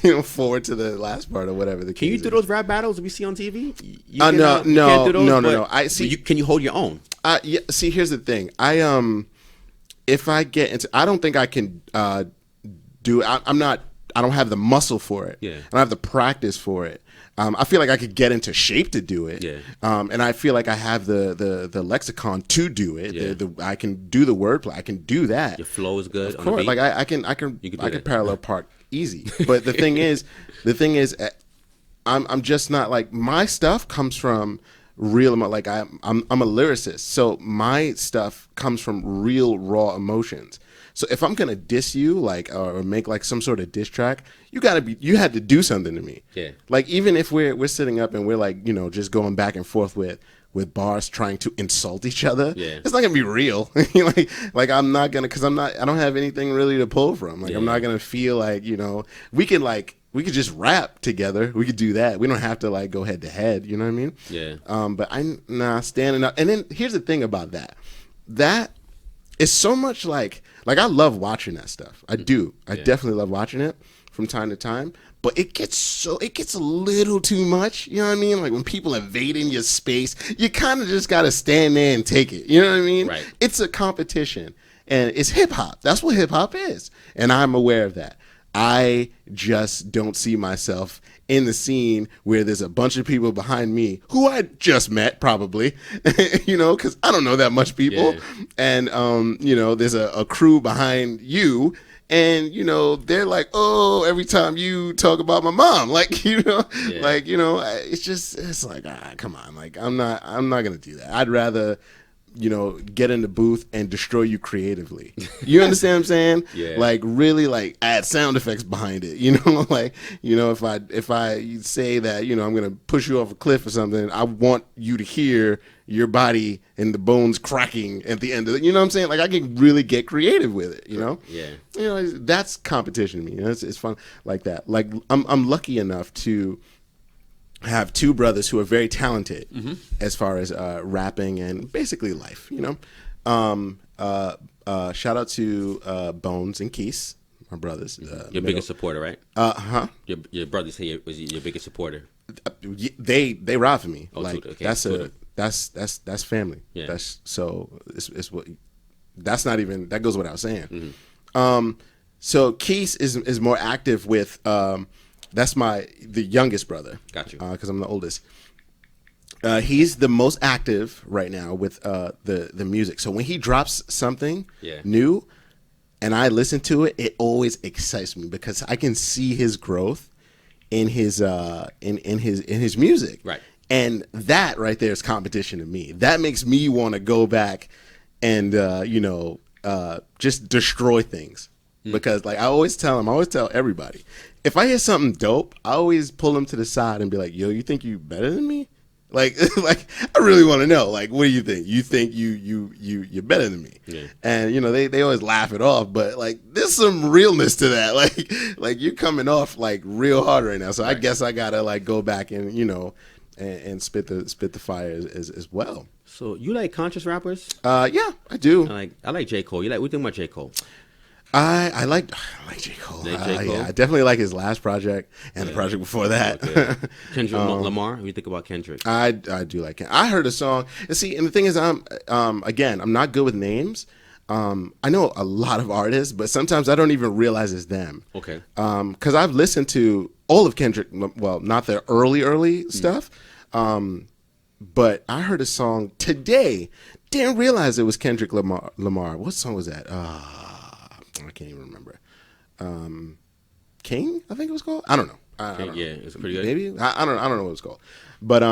mean? Forward to the last part or whatever. Can you do those rap battles we see on TV? No. I see. Can you hold your own? Yeah. See, here's the thing. If I get into, I don't think I can do. I'm not. I don't have the muscle for it. Yeah. I don't have the practice for it. I feel like I could get into shape to do it. Yeah. And I feel like I have the lexicon to do it. Yeah. I can do the wordplay. I can do that. Your flow is good. Of course. Like I can parallel park easy. But the thing is, I'm just not like, my stuff comes from real, like I'm a lyricist. So my stuff comes from real raw emotions. So if I'm gonna diss you, like, or make like some sort of diss track, you had to do something to me. Yeah. Like even if we're sitting up and we're like, just going back and forth with bars trying to insult each other, it's not gonna be real. like I'm not gonna, because I don't have anything really to pull from. Like I'm not gonna feel like we could just rap together. We could do that. We don't have to like go head to head. You know what I mean? Yeah. But standing up. And then here's the thing about that. That is so much like I love watching that stuff. I do. I definitely love watching it from time to time. But it gets a little too much. You know what I mean? Like when people invading your space, you kind of just got to stand there and take it. You know what I mean? Right. It's a competition. And it's hip hop. That's what hip hop is. And I'm aware of that. I just don't see myself in the scene where there's a bunch of people behind me who I just met, probably, because I don't know that much people. Yeah. And, there's a crew behind you. And, they're like, oh, every time you talk about my mom, like, it's like, come on. Like, I'm not going to do that. I'd rather, get in the booth and destroy you creatively. You understand what I'm saying? Yeah. Like really like add sound effects behind it. Like, if I say that, I'm going to push you off a cliff or something, I want you to hear your body and the bones cracking at the end of it. You know what I'm saying? Like I can really get creative with it, Yeah. That's competition to me. It's fun like that. Like I'm lucky enough to have two brothers who are very talented as far as rapping and basically life, shout out to Bones and Keith, my brothers. Your biggest supporter, right? Your brother say was your biggest supporter. They ride for me. Oh, like okay. that's family. Yeah. It's what that's not even, that goes without saying. So Keith is more active with that's the youngest brother. Got you. Because I'm the oldest. He's the most active right now with the music. So when he drops something new, and I listen to it, it always excites me because I can see his growth in his in his music. Right. And that right there is competition to me. That makes me want to go back and just destroy things. Because like I always tell everybody, if I hear something dope, I always pull them to the side and be like, "Yo, you think you better than me?" Like I really want to know. Like, what do you think? You think you're better than me? Yeah. And they always laugh it off, but like there's some realness to that. Like you're coming off like real hard right now. So right. I guess I gotta like go back and and spit the fire as well. So you like conscious rappers? Yeah, I do. I like J. Cole. What do you think about J. Cole? I like J. Cole. J. Cole? Yeah, I definitely like his last project and the project before that. Okay. Kendrick Lamar. What do you think about Kendrick? I do like him. I heard a song. And see, and the thing is, I'm not good with names. I know a lot of artists, but sometimes I don't even realize it's them. Okay. Because I've listened to all of Kendrick. Well, not the early stuff. But I heard a song today. Didn't realize it was Kendrick Lamar. What song was that? I can't even remember. King, I think it was called. I don't know. I don't know. Yeah, it's pretty good. Maybe I don't know what it's called, but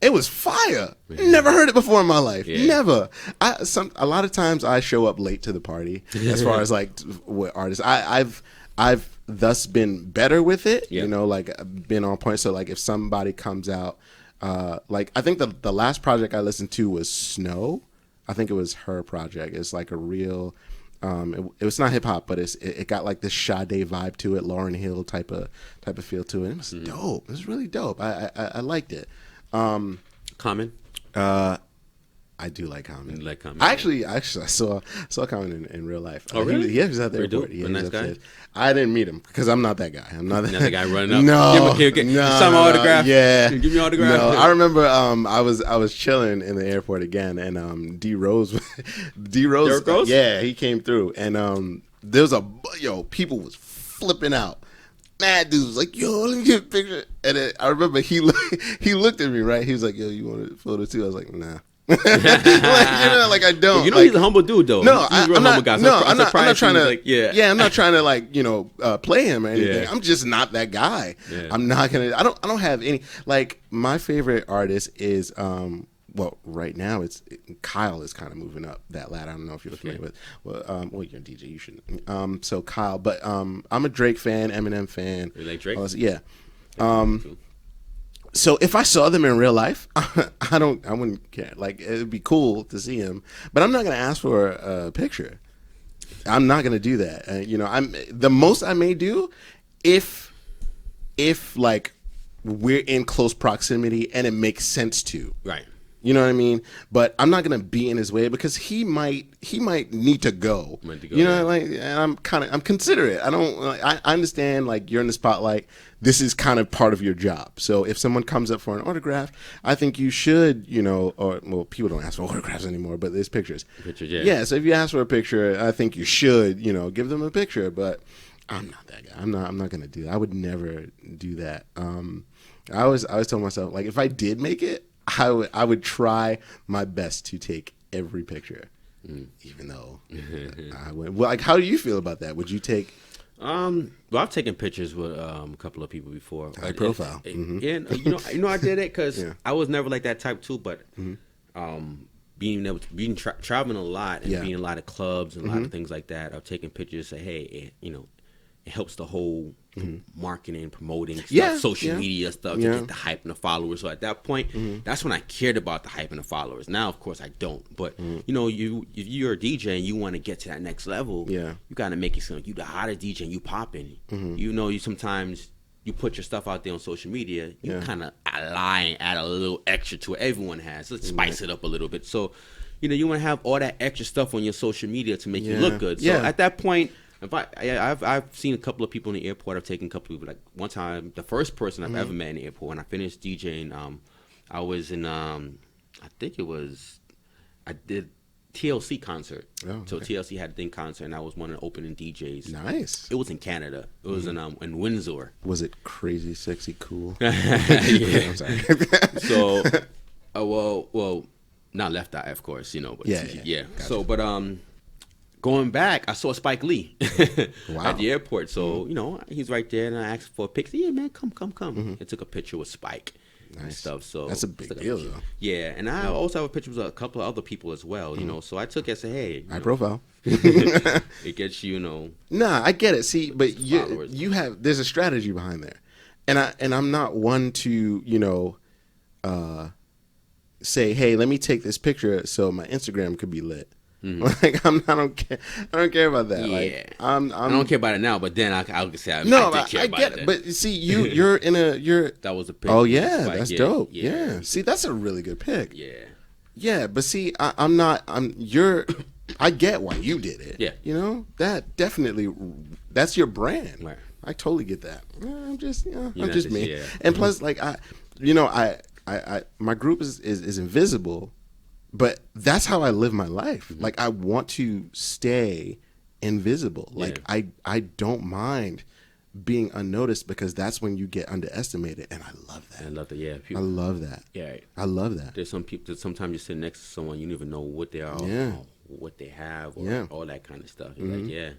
it was fire. Never heard it before in my life. Yeah. Never. A lot of times I show up late to the party as far as like what artists. I've thus been better with it. Yeah. Like been on point. So like if somebody comes out, like I think the last project I listened to was Snow. I think it was her project. It's like a real. It was not hip hop, but it got like this Sade vibe to it, Lauryn Hill type of feel to it. It was dope. It was really dope. I liked it. Common. I do like Common. You like Common? I saw Common in real life. Oh really? He was at the airport. A nice guy. I didn't meet him because I'm not that guy. I'm not that guy running up. No, sign my autograph. Yeah, give me autograph. No, I remember. I was chilling in the airport again, and D Rose. Derrick Rose? Yeah, he came through, and there was people was flipping out. Mad dude was like, "Yo, let me get a picture." And then I remember he looked at me, right? He was like, "Yo, you want a photo too?" I was like, "Nah." Like I don't. Well, he's a humble dude though. No, he's a real humble guy. So I'm not trying to. Like, I'm not trying to like play him or anything. I'm just not that guy. Yeah. I'm not gonna. I don't have any. Like my favorite artist is well, right now Kyle is kind of moving up that ladder. I don't know if you're familiar with. Well, you're a DJ. You shouldn't. So Kyle, but I'm a Drake fan, Eminem fan. You like Drake? Yeah. So if I saw them in real life, I wouldn't care. Like it'd be cool to see him, but I'm not gonna ask for a picture. I'm not gonna do that. I'm the most I may do if like we're in close proximity and it makes sense to. Right. You know what I mean? But I'm not gonna be in his way because he might need to go. Like, and I'm considerate. I understand like you're in the spotlight. This is kind of part of your job. So if someone comes up for an autograph, I think you should, people don't ask for autographs anymore, but there's pictures. Pictures, yeah. Yeah. So if you ask for a picture, I think you should, give them a picture. But I'm not that guy. I'm not gonna do that. I would never do that. I always tell myself like if I did make it. I would try my best to take every picture, even though I would. Well, like, how do you feel about that? Would you take? Well, I've taken pictures with a couple of people before. High profile. Yeah, I did it because I was never like that type too. But traveling a lot and being in a lot of clubs and a lot of things like that, I've taken pictures. Say, hey, it helps the whole marketing, promoting stuff, social media stuff to get the hype and the followers. So at that point, that's when I cared about the hype and the followers. Now, of course, I don't. But if you're a DJ and you want to get to that next level, you got to make it sound like you the hottest DJ and you popping. You sometimes you put your stuff out there on social media, you kind of lie and add a little extra to it. Everyone has. Let's spice it up a little bit. So, you want to have all that extra stuff on your social media to make you look good. So at that point. I've seen a couple of people in the airport. I've taken a couple of people. Like one time, the first person I've ever met in the airport when I finished DJing, I was in I think it was I did TLC concert. Oh, okay. So TLC had a thing concert, and I was one of the opening DJs. Nice. It was in Canada. It was in Windsor. Was it crazy, sexy, cool? Yeah. I'm sorry. So, well, not Left Eye, of course, you know. But yeah. Gotcha. So, but going back, I saw Spike Lee at the airport. So, you know, he's right there, and I asked for a picture. Yeah, man, come. I took a picture with Spike. And stuff. So that's a big deal, though. Yeah, and I also have a picture with a couple of other people as well. You know, so I took it and said, "Hey, high profile." It gets you know. Nah, I get it. See, but you have there's a strategy behind there, and I'm not one to say, "Hey, let me take this picture so my Instagram could be lit." Like I don't care about that. Yeah, like, I don't care about it now. But then I'll say I get it. But see, you're that was a pic. Oh yeah, that's dope. Yeah. See, that's a really good pick. Yeah. But see, I get why you did it. Yeah. You know that definitely that's your brand. Right. I totally get that. I'm just me. Yeah. And plus, like I my group is invisible. But that's how I live my life. Like I want to stay invisible. Like I don't mind being unnoticed because that's when you get underestimated, and I love that. I love that. Yeah, I love that. Yeah, I love that. There's some people that sometimes you sit next to someone you don't even know what they are, or what they have, or all that kind of stuff. You're like, yeah.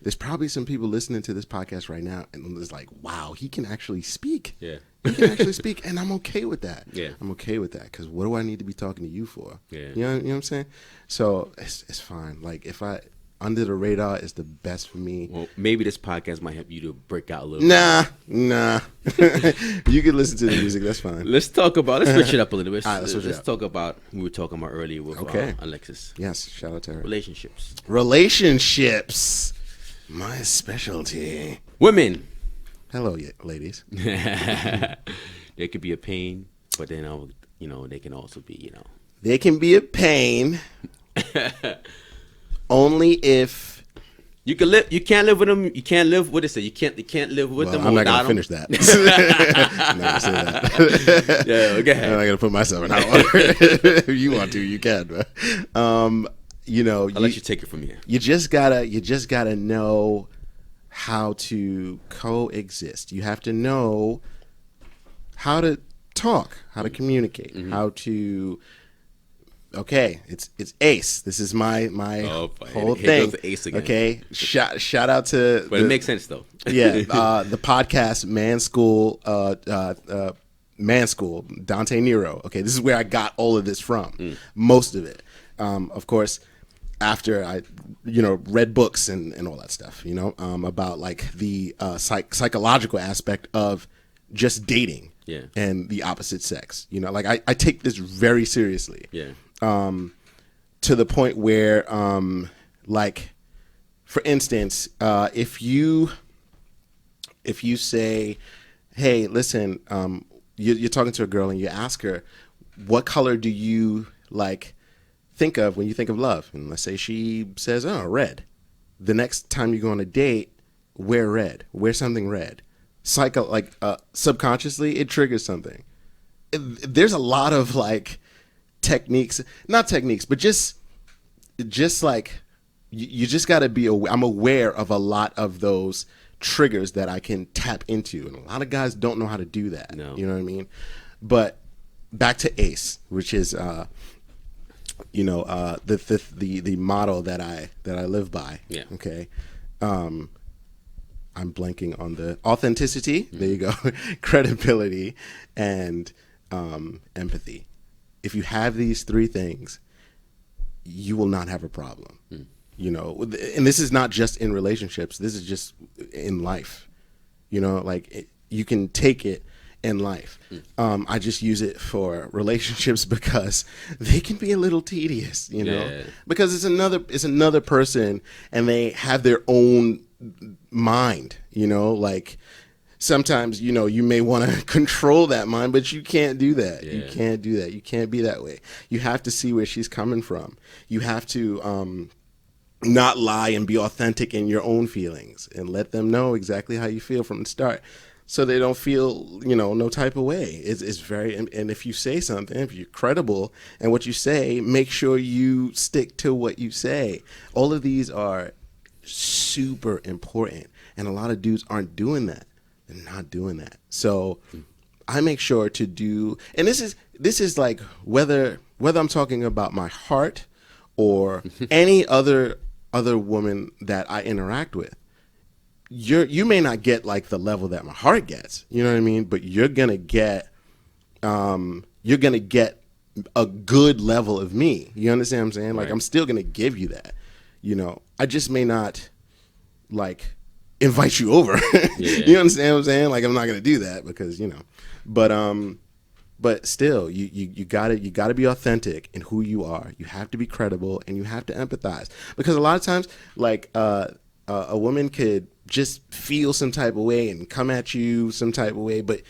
There's probably some people listening to this podcast right now, and it's like, wow, he can actually speak. Yeah. He can actually speak, and I'm okay with that. Yeah. I'm okay with that because what do I need to be talking to you for? Yeah. You know what I'm saying? So it's fine. Like if I under the radar is the best for me. Well, maybe this podcast might help you to break out a little. Nah. You can listen to the music. That's fine. Let's switch it up a little bit. All right, let's talk about we were talking about earlier with Alexis. Yes, shout out to her. Relationships. My specialty. Women. Hello, ladies. They could be a pain, but then they can also be They can be a pain. Only if you can live. You can't live with them. You can't live. What is it? You can't live with them. I'm not gonna finish that. I'm not gonna say that. Yeah, go ahead. I'm not gonna put myself in that one. If you want to, you can. I'll let you take it from here. You just gotta know how to coexist. You have to know how to talk, how to communicate, how to. Okay, it's Ace. This is my whole thing. Here goes the Ace again. Okay, shout out to. But it makes sense though. Yeah, the podcast Man School, Dante Nero. Okay, this is where I got all of this from. Most of it, of course. After I, read books and all that stuff, about like the psychological aspect of just dating, and the opposite sex. Like I take this very seriously, to the point where, like, for instance, if you say, hey, listen, you're talking to a girl and you ask her, what color do you like? Think of when you think of love, and let's say she says, "Oh, red." The next time you go on a date, wear red. Wear something red. Subconsciously, it triggers something. There's a lot of like techniques, not techniques, but just like you just got to be aware. I'm aware of a lot of those triggers that I can tap into, and a lot of guys don't know how to do that. No. You know what I mean? But back to Ace, which is the model that I live by. Yeah. Okay. I'm blanking on the authenticity. There you go. Credibility and empathy. If you have these three things, you will not have a problem. And this is not just in relationships. This is just in life. You can take it in life. I just use it for relationships because they can be a little tedious, because it's another person and they have their own mind, like sometimes, you may want to control that mind, but you can't do that. You can't do that. You can't be that way. You have to see where she's coming from. You have to, not lie and be authentic in your own feelings and let them know exactly how you feel from the start. so they don't feel, no type of way. It's very, and if you say something, if you're credible and what you say, make sure you stick to what you say. All of these are super important, and a lot of dudes aren't doing that. They're not doing that. So I make sure to do, and this is like whether I'm talking about my heart or any other woman that I interact with. You may not get like the level that my heart gets, you know what I mean? But you're gonna get a good level of me. You understand what I'm saying? Like, right. I'm still gonna give you that. I just may not like invite you over. Yeah. You understand what I'm saying? Like, I'm not gonna do that because but still, you gotta be authentic in who you are. You have to be credible, and you have to empathize, because a lot of times, like a woman could just feel some type of way and come at you some type of way, but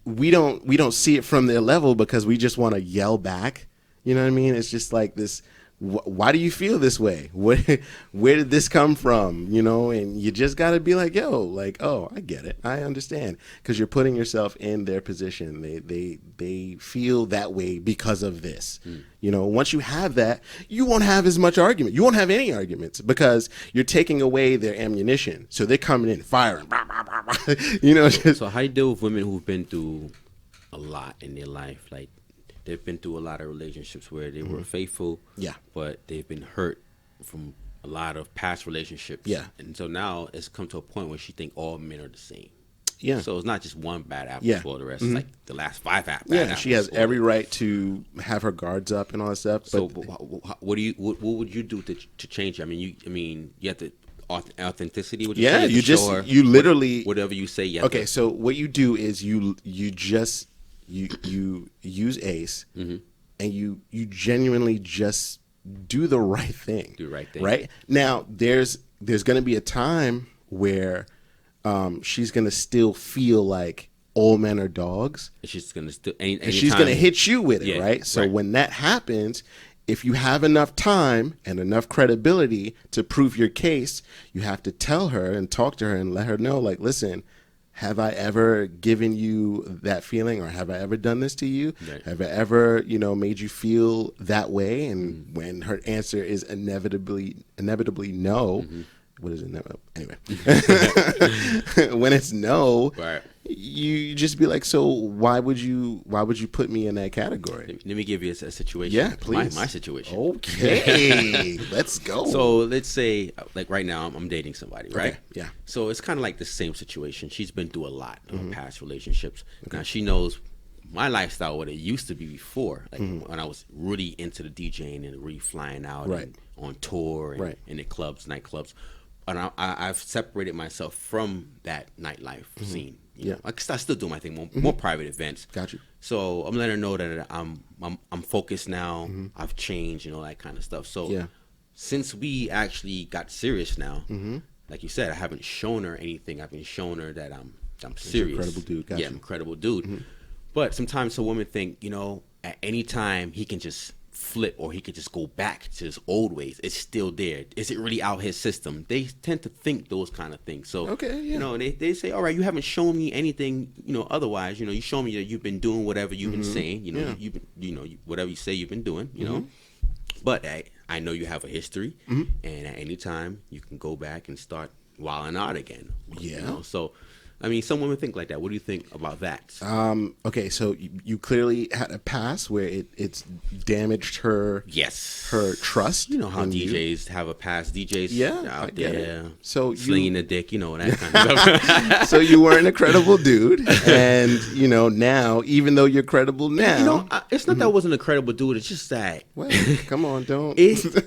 we don't see it from their level because we just want to yell back. You know what I mean? It's just like this. Why do you feel this way? Where did this come from? And you just got to be like, yo, like, oh, I get it. I understand. Because you're putting yourself in their position. They feel that way because of this. Once you have that, you won't have as much argument. You won't have any arguments because you're taking away their ammunition. So they're coming in firing. So how you deal with women who've been through a lot in their life? Like, they've been through a lot of relationships where they were faithful, but they've been hurt from a lot of past relationships. Yeah. And so now it's come to a point where she think all men are the same. Yeah. So it's not just one bad apple for the rest. It's like the last 5 bad apples. She has every right to have her guards up and all that stuff. But so what would you do to change it? I mean, you have to authenticity. Would you say? You literally whatever you say. Okay. So what you do is you use ACE, and you genuinely just do the right thing. Do the right thing. Right? Now, there's going to be a time where she's going to still feel like all men are dogs. And she's going to still, and she's going to hit you with it, right? So when that happens, if you have enough time and enough credibility to prove your case, you have to tell her and talk to her and let her know, like, listen, have I ever given you that feeling, or have I ever done this to you? Right. Have I ever, made you feel that way? And when her answer is inevitably no, what is it? Anyway, when it's no, right. You just be like, so why would you put me in that category? Let me give you a situation. Yeah, please. My situation. Okay, let's go. So let's say, like right now, I'm dating somebody, right? Okay. Yeah. So it's kind of like the same situation. She's been through a lot of past relationships. Okay. Now she knows my lifestyle, what it used to be before, like when I was really into the DJing and really flying out and on tour and in the clubs, nightclubs. And I've separated myself from that nightlife scene. You know, I still do my thing, more private events. Got you. So I'm letting her know that I'm focused now. I've changed and all that kind of stuff. So since we actually got serious now, like you said, I haven't shown her anything. I've been showing her that I'm serious. Incredible dude. Got you. I'm a credible dude. But sometimes a woman think, at any time he can just flip, or he could just go back to his old ways. It's still there. Is it really out his system? They tend to think those kind of things. So they say, all right, you haven't shown me anything, otherwise, you show me that you've been doing whatever you've been saying, you've been, whatever you say you've been doing, but I know you have a history, and at any time you can go back and start wilding out again. So I mean, some women think like that. What do you think about that? Okay, so you clearly had a past where it's damaged her. Yes. Her trust. You know how DJs have a past. DJs out there, so slinging the dick, that kind of stuff. So you weren't a credible dude, and now, even though you're credible now, it's not that I wasn't a credible dude. It's just that. Well, come on, don't. It's just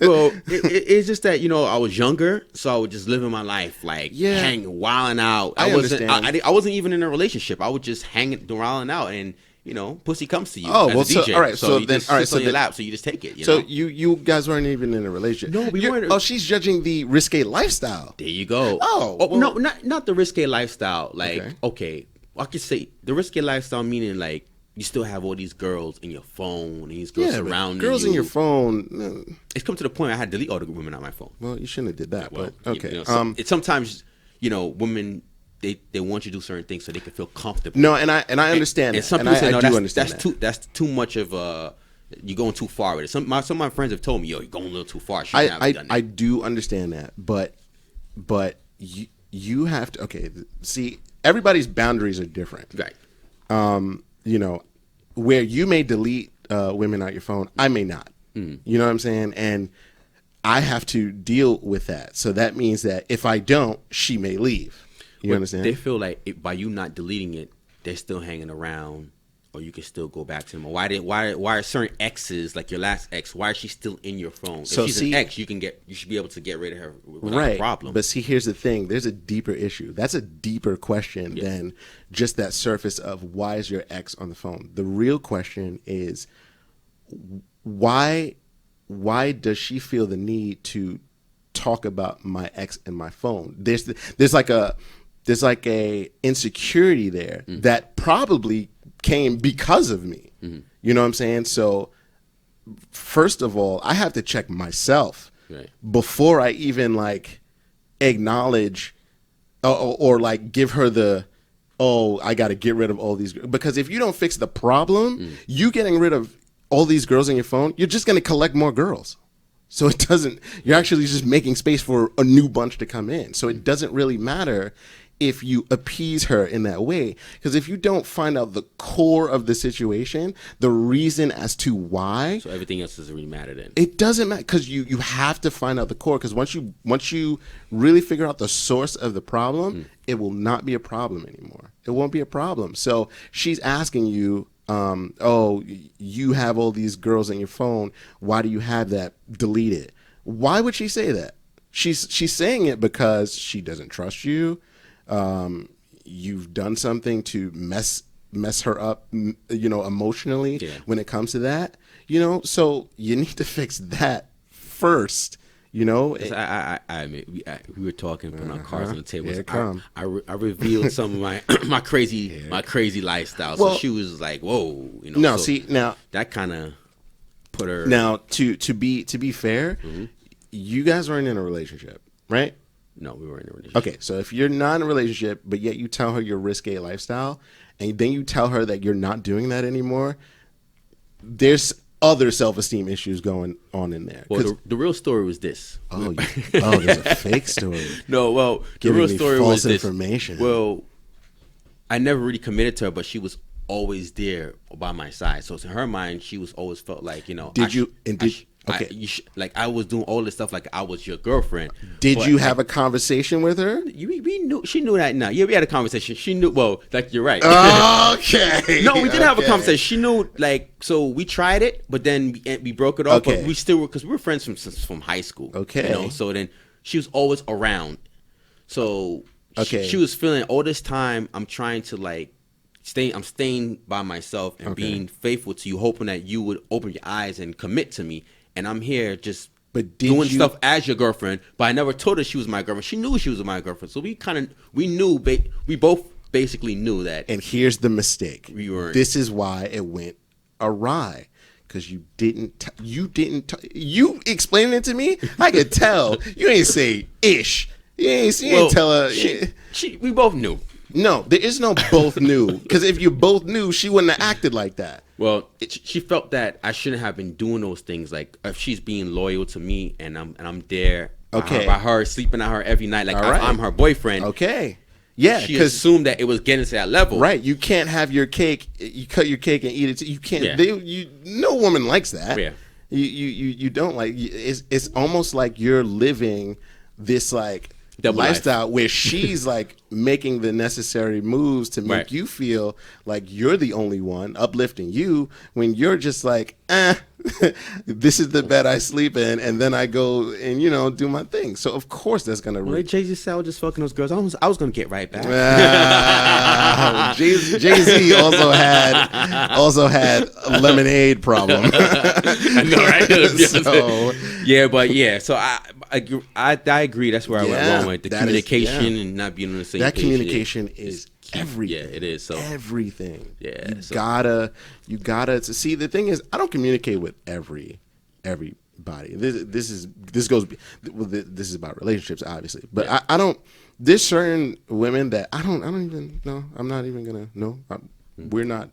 that I was younger, so I was just living my life hanging, wilding out. I understand. I wasn't even in a relationship. I was just hanging, wilding out, and pussy comes to you. Oh, well, as a DJ. So all right, so then all right, so on your lap, so you just take it. So you guys weren't even in a relationship. No, we weren't. Oh, she's judging the risque lifestyle. There you go. Oh, no, not the risque lifestyle. Like, okay, I could say the risque lifestyle meaning like you still have all these girls in your phone, and these girls surrounding girls you. in your phone. No. It's come to the point I had to delete all the women on my phone. Well, you shouldn't have did that. Well, but okay. Sometimes women they want you to do certain things so they can feel comfortable. No, and I understand. And some people say, no, that's too much of a. You're going too far with it. Some of my friends have told me, yo, you're going a little too far. I do understand that, but you have to. Okay, see, everybody's boundaries are different. Right. You know, where you may delete women out your phone, I may not. You know what I'm saying? And I have to deal with that. So that means that if I don't, she may leave. You understand? They feel like by you not deleting it, they're still hanging around. Or you can still go back to them. Or why are certain exes, like your last ex, why is she still in your phone? If she's an ex, you should be able to get rid of her without a problem. But see, here's the thing. There's a deeper issue. That's a deeper question than just that surface of why is your ex on the phone. The real question is why does she feel the need to talk about my ex and my phone? There's like a insecurity there that probably came because of me. You know what I'm saying? So first of all, I have to check myself before I even like acknowledge or like give her the, I got to get rid of all these, because if you don't fix the problem, you getting rid of all these girls on your phone, you're just going to collect more girls. So it doesn't, you're actually just making space for a new bunch to come in. So it doesn't really matter if you appease her in that way. Because if you don't find out the core of the situation, the reason as to why. So everything else doesn't really matter then. It doesn't matter, because you have to find out the core. Because once you really figure out the source of the problem, it will not be a problem anymore. It won't be a problem. So she's asking you, you have all these girls on your phone. Why do you have that? Delete it. Why would she say that? She's saying it because she doesn't trust you. You've done something to mess her up, emotionally when it comes to that, so you need to fix that first, I admit, we were talking from our cards on the table. I revealed some of my crazy lifestyle. So she was like, whoa, No, so see, now that kind of put her. Now, to be fair, you guys aren't in a relationship, right? No, we weren't in a relationship. Okay, so if you're not in a relationship, but yet you tell her your risque lifestyle, and then you tell her that you're not doing that anymore, there's other self-esteem issues going on in there. Well, the real story was this. There's a fake story. No, well, the real story was this. Information. Well, I never really committed to her, but she was always there by my side. So to her mind, she was always felt like, I was doing all this stuff like I was your girlfriend. Did you have a conversation with her? We knew, she knew that now. Yeah, we had a conversation. She knew. Well, like you're right. Okay. No, we did have a conversation. She knew, so we tried it, but then we broke it off. Okay. But we still were, because we were friends from high school. Okay. So then she was always around. So she was feeling all this time. I'm trying to I'm staying by myself and being faithful to you, hoping that you would open your eyes and commit to me. And I'm here just doing stuff as your girlfriend, but I never told her she was my girlfriend. She knew she was my girlfriend. So we both basically knew that. And here's the mistake. This is why it went awry. Because you explaining it to me, I could tell. You ain't say ish. You ain't tell her. We both knew. No, there is no both knew. Because if you both knew, she wouldn't have acted like that. Well, she felt that I shouldn't have been doing those things. Like if she's being loyal to me and I'm there by her, sleeping at her every night, like I'm her boyfriend. Okay. Yeah, she assumed that it was getting to that level. Right. You can't have your cake. You cut your cake and eat it. You can't. Yeah. No woman likes that. Yeah. You don't like. It's almost like you're living this double lifestyle life. Where she's making the necessary moves to make you feel like you're the only one, uplifting you, when you're just this is the bed I sleep in, and then I go and do my thing. So of course that's gonna. Jay-Z said I was just fucking those girls. I was gonna get right back. Jay-Z also had a lemonade problem. I know, right? So I agree. That's where I went wrong with the communication and not being on the same page. That communication is everything. Yeah, it is. So everything. Yeah, you gotta. See, the thing is, I don't communicate with every body. This is about relationships, obviously. But I don't. There's certain women that I don't even know. I'm not even gonna know. We're not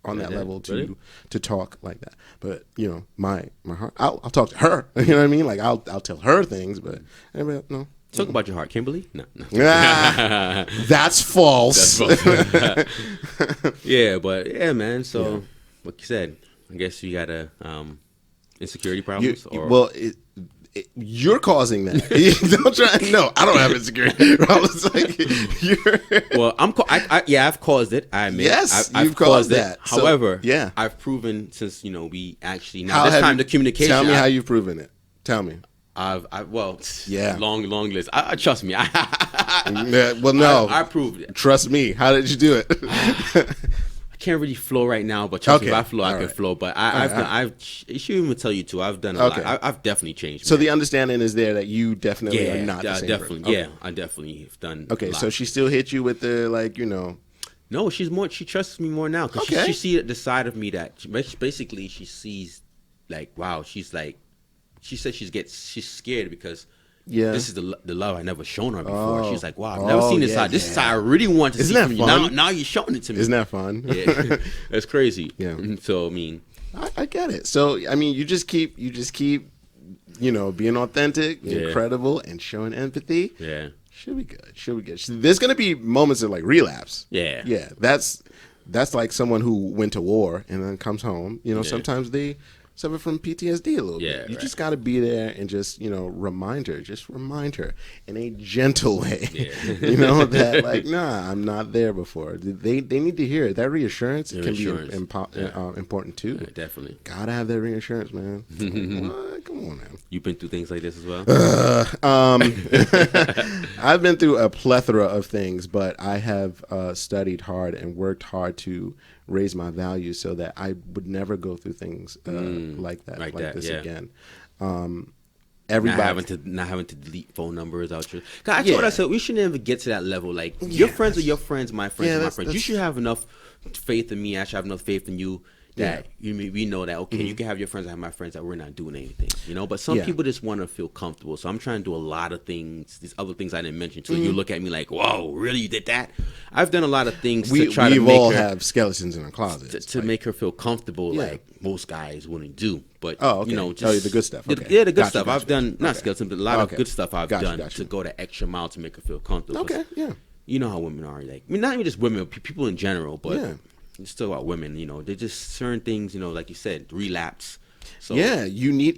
on that level to talk like that. But you know, my heart. I'll talk to her. You know what I mean? Like I'll tell her things. But no. Talk about your heart, Kimberly. No. That's false. Yeah, but yeah, man. So, like you said, I guess you got insecurity problems. You're causing that. Don't try. No, I don't have insecurity problems. Well, I've caused it. I admit. Yes, I've caused that. So, however, yeah, I've proven since we actually now this time the communication. Tell me how you've proven it. Tell me. Long list. Trust me. No. I proved it. Trust me. How did you do it? I can't really flow right now, but trust me, if I flow, I can flow. But I should even tell you too. I've done a lot. I've definitely changed. So the understanding is there that you definitely are not the same definitely. person. Yeah, I definitely have done. Okay, so she still hit you with the No, she's more. She trusts me more now because she sees the side of me that basically she sees, like, wow. She's like. She said she's scared because this is the love I never shown her before. She's like, wow, I've never seen this side. This is how I really want to see from you. Now you're showing it to me. Isn't that fun? Yeah, that's crazy. Yeah. So I mean, I get it. So I mean, you just keep being authentic, and credible, and showing empathy. Yeah, should be good. There's gonna be moments of like relapse. Yeah. That's like someone who went to war and then comes home. Sometimes they suffer from PTSD a little bit. You just got to be there and just, remind her in a gentle way, that like, nah, I'm not there before. They need to hear it. That reassurance can be important too. Yeah, definitely. Gotta have that reassurance, man. Come on, man. You've been through things like this as well? I've been through a plethora of things, but I have studied hard and worked hard to raise my values so that I would never go through things like this again. Everybody not having to delete phone numbers out your. I told myself we shouldn't ever get to that level. Like your friends are your friends, my friends are my friends. You should have enough faith in me. I should have enough faith in you. That we know that you can have your friends, I have my friends, that we're not doing anything, But some people just want to feel comfortable. So I'm trying to do a lot of things, these other things I didn't mention. So you look at me like, "Whoa, really? You did that?" I've done a lot of things to try to make her. We all have skeletons in our closets to make her feel comfortable, like most guys wouldn't do. But the good stuff. The good stuff. I've done not skeletons, but a lot of good stuff I've done to go the extra mile to make her feel comfortable. Okay, yeah. You know how women are. Like, I mean, not even just women, people in general, but. Yeah. It's still about women, they're just certain things, like you said, relapse. So you need,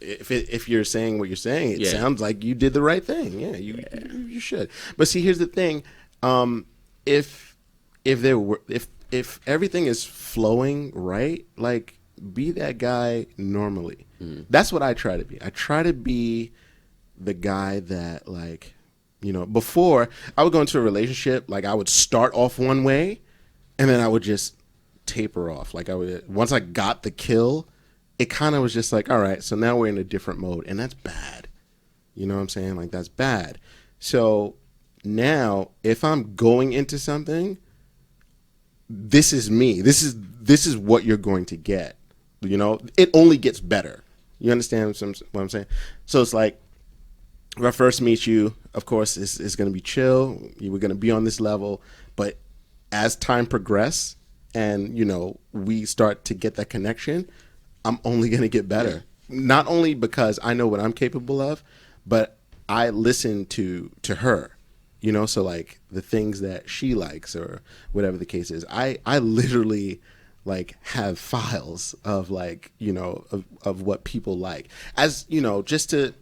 if you're saying what you're saying, it sounds like you did the right thing. Yeah, you should. But see, here's the thing: if everything is flowing right, like be that guy normally. That's what I try to be. I try to be the guy that, like, before I would go into a relationship, like I would start off one way. And then I would just taper off. Like once I got the kill, it kind of was just like, all right, so now we're in a different mode. And that's bad. You know what I'm saying? Like, that's bad. So now if I'm going into something, this is me. This is what you're going to get. It only gets better. You understand what I'm saying? So it's like, if I first meet you, of course, it's going to be chill. We're going to be on this level. But as time progresses and, we start to get that connection, I'm only going to get better. Not only because I know what I'm capable of, but I listen to her, so like the things that she likes or whatever the case is. I literally like have files of like, of what people like, as, just to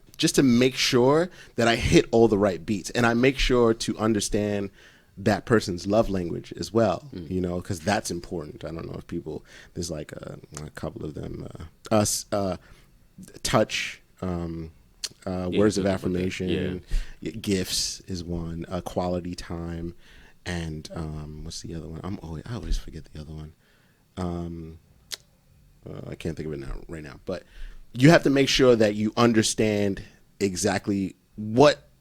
make sure that I hit all the right beats, and I make sure to understand that person's love language as well, because that's important. I don't know if there's like a couple of them, touch, words of affirmation, gifts is one, quality time, and what's the other one? I always forget the other one. I can't think of it right now, but you have to make sure that you understand exactly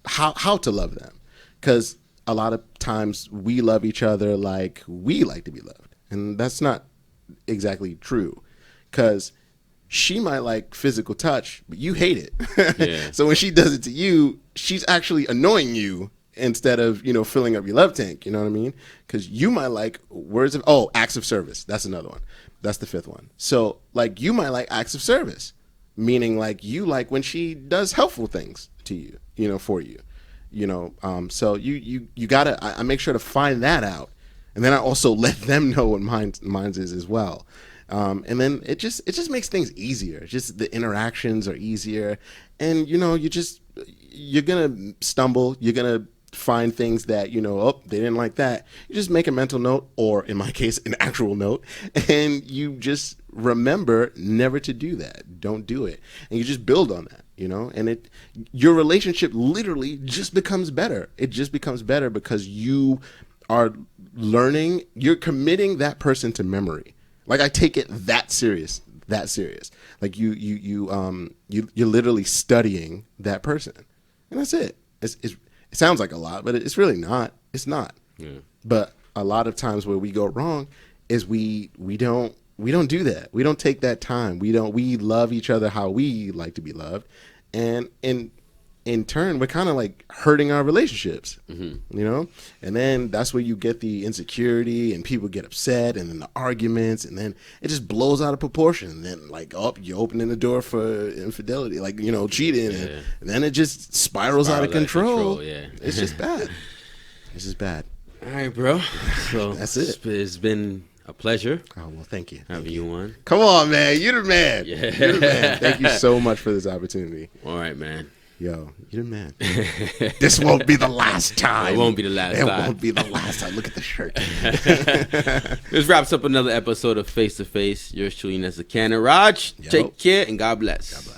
how to love them, because a lot of times we love each other like we like to be loved. And that's not exactly true, because she might like physical touch, but you hate it. Yeah. So when she does it to you, she's actually annoying you instead of, you know, filling up your love tank. You know what I mean? Because you might like acts of service. That's another one. That's the fifth one. So like you might like acts of service, meaning like you like when she does helpful things to you, you know, for you, you know. So you gotta, I make sure to find that out. And then I also let them know what mine's is as well. And then it just makes things easier. Just the interactions are easier, and you know, you're gonna stumble. You're gonna find things that, you know, oh, they didn't like that. You just make a mental note, or in my case, an actual note, and you just remember never to do that. Don't do it, and you just build on that. You know, and your relationship literally just becomes better. It just becomes better because you are learning. You're committing that person to memory. Like I take it that serious. Like you're literally studying that person, and that's it. It sounds like a lot, but it's really not. It's not. Yeah. But a lot of times where we go wrong is we don't do that. We don't take that time. We love each other how we like to be loved, and in turn, we're kind of like hurting our relationships, you know? And then that's where you get the insecurity and people get upset and then the arguments, and then it just blows out of proportion. And then like, oh, you're opening the door for infidelity, like, you know, cheating. Yeah. And then it just spirals out of control. Yeah. It's just bad. It's just bad. All right, bro. So that's it. It's been a pleasure. Oh, well, thank you. Having you on. Come on, man. You're the man. Yeah. You're the man. Thank you so much for this opportunity. All right, man. Yo, you're the man. This won't be the last time. It won't be the last time. It won't be the last time. Look at the shirt. This wraps up another episode of Face to Face. Yours truly, Nessa Cannon. Raj, take care and God bless. God bless.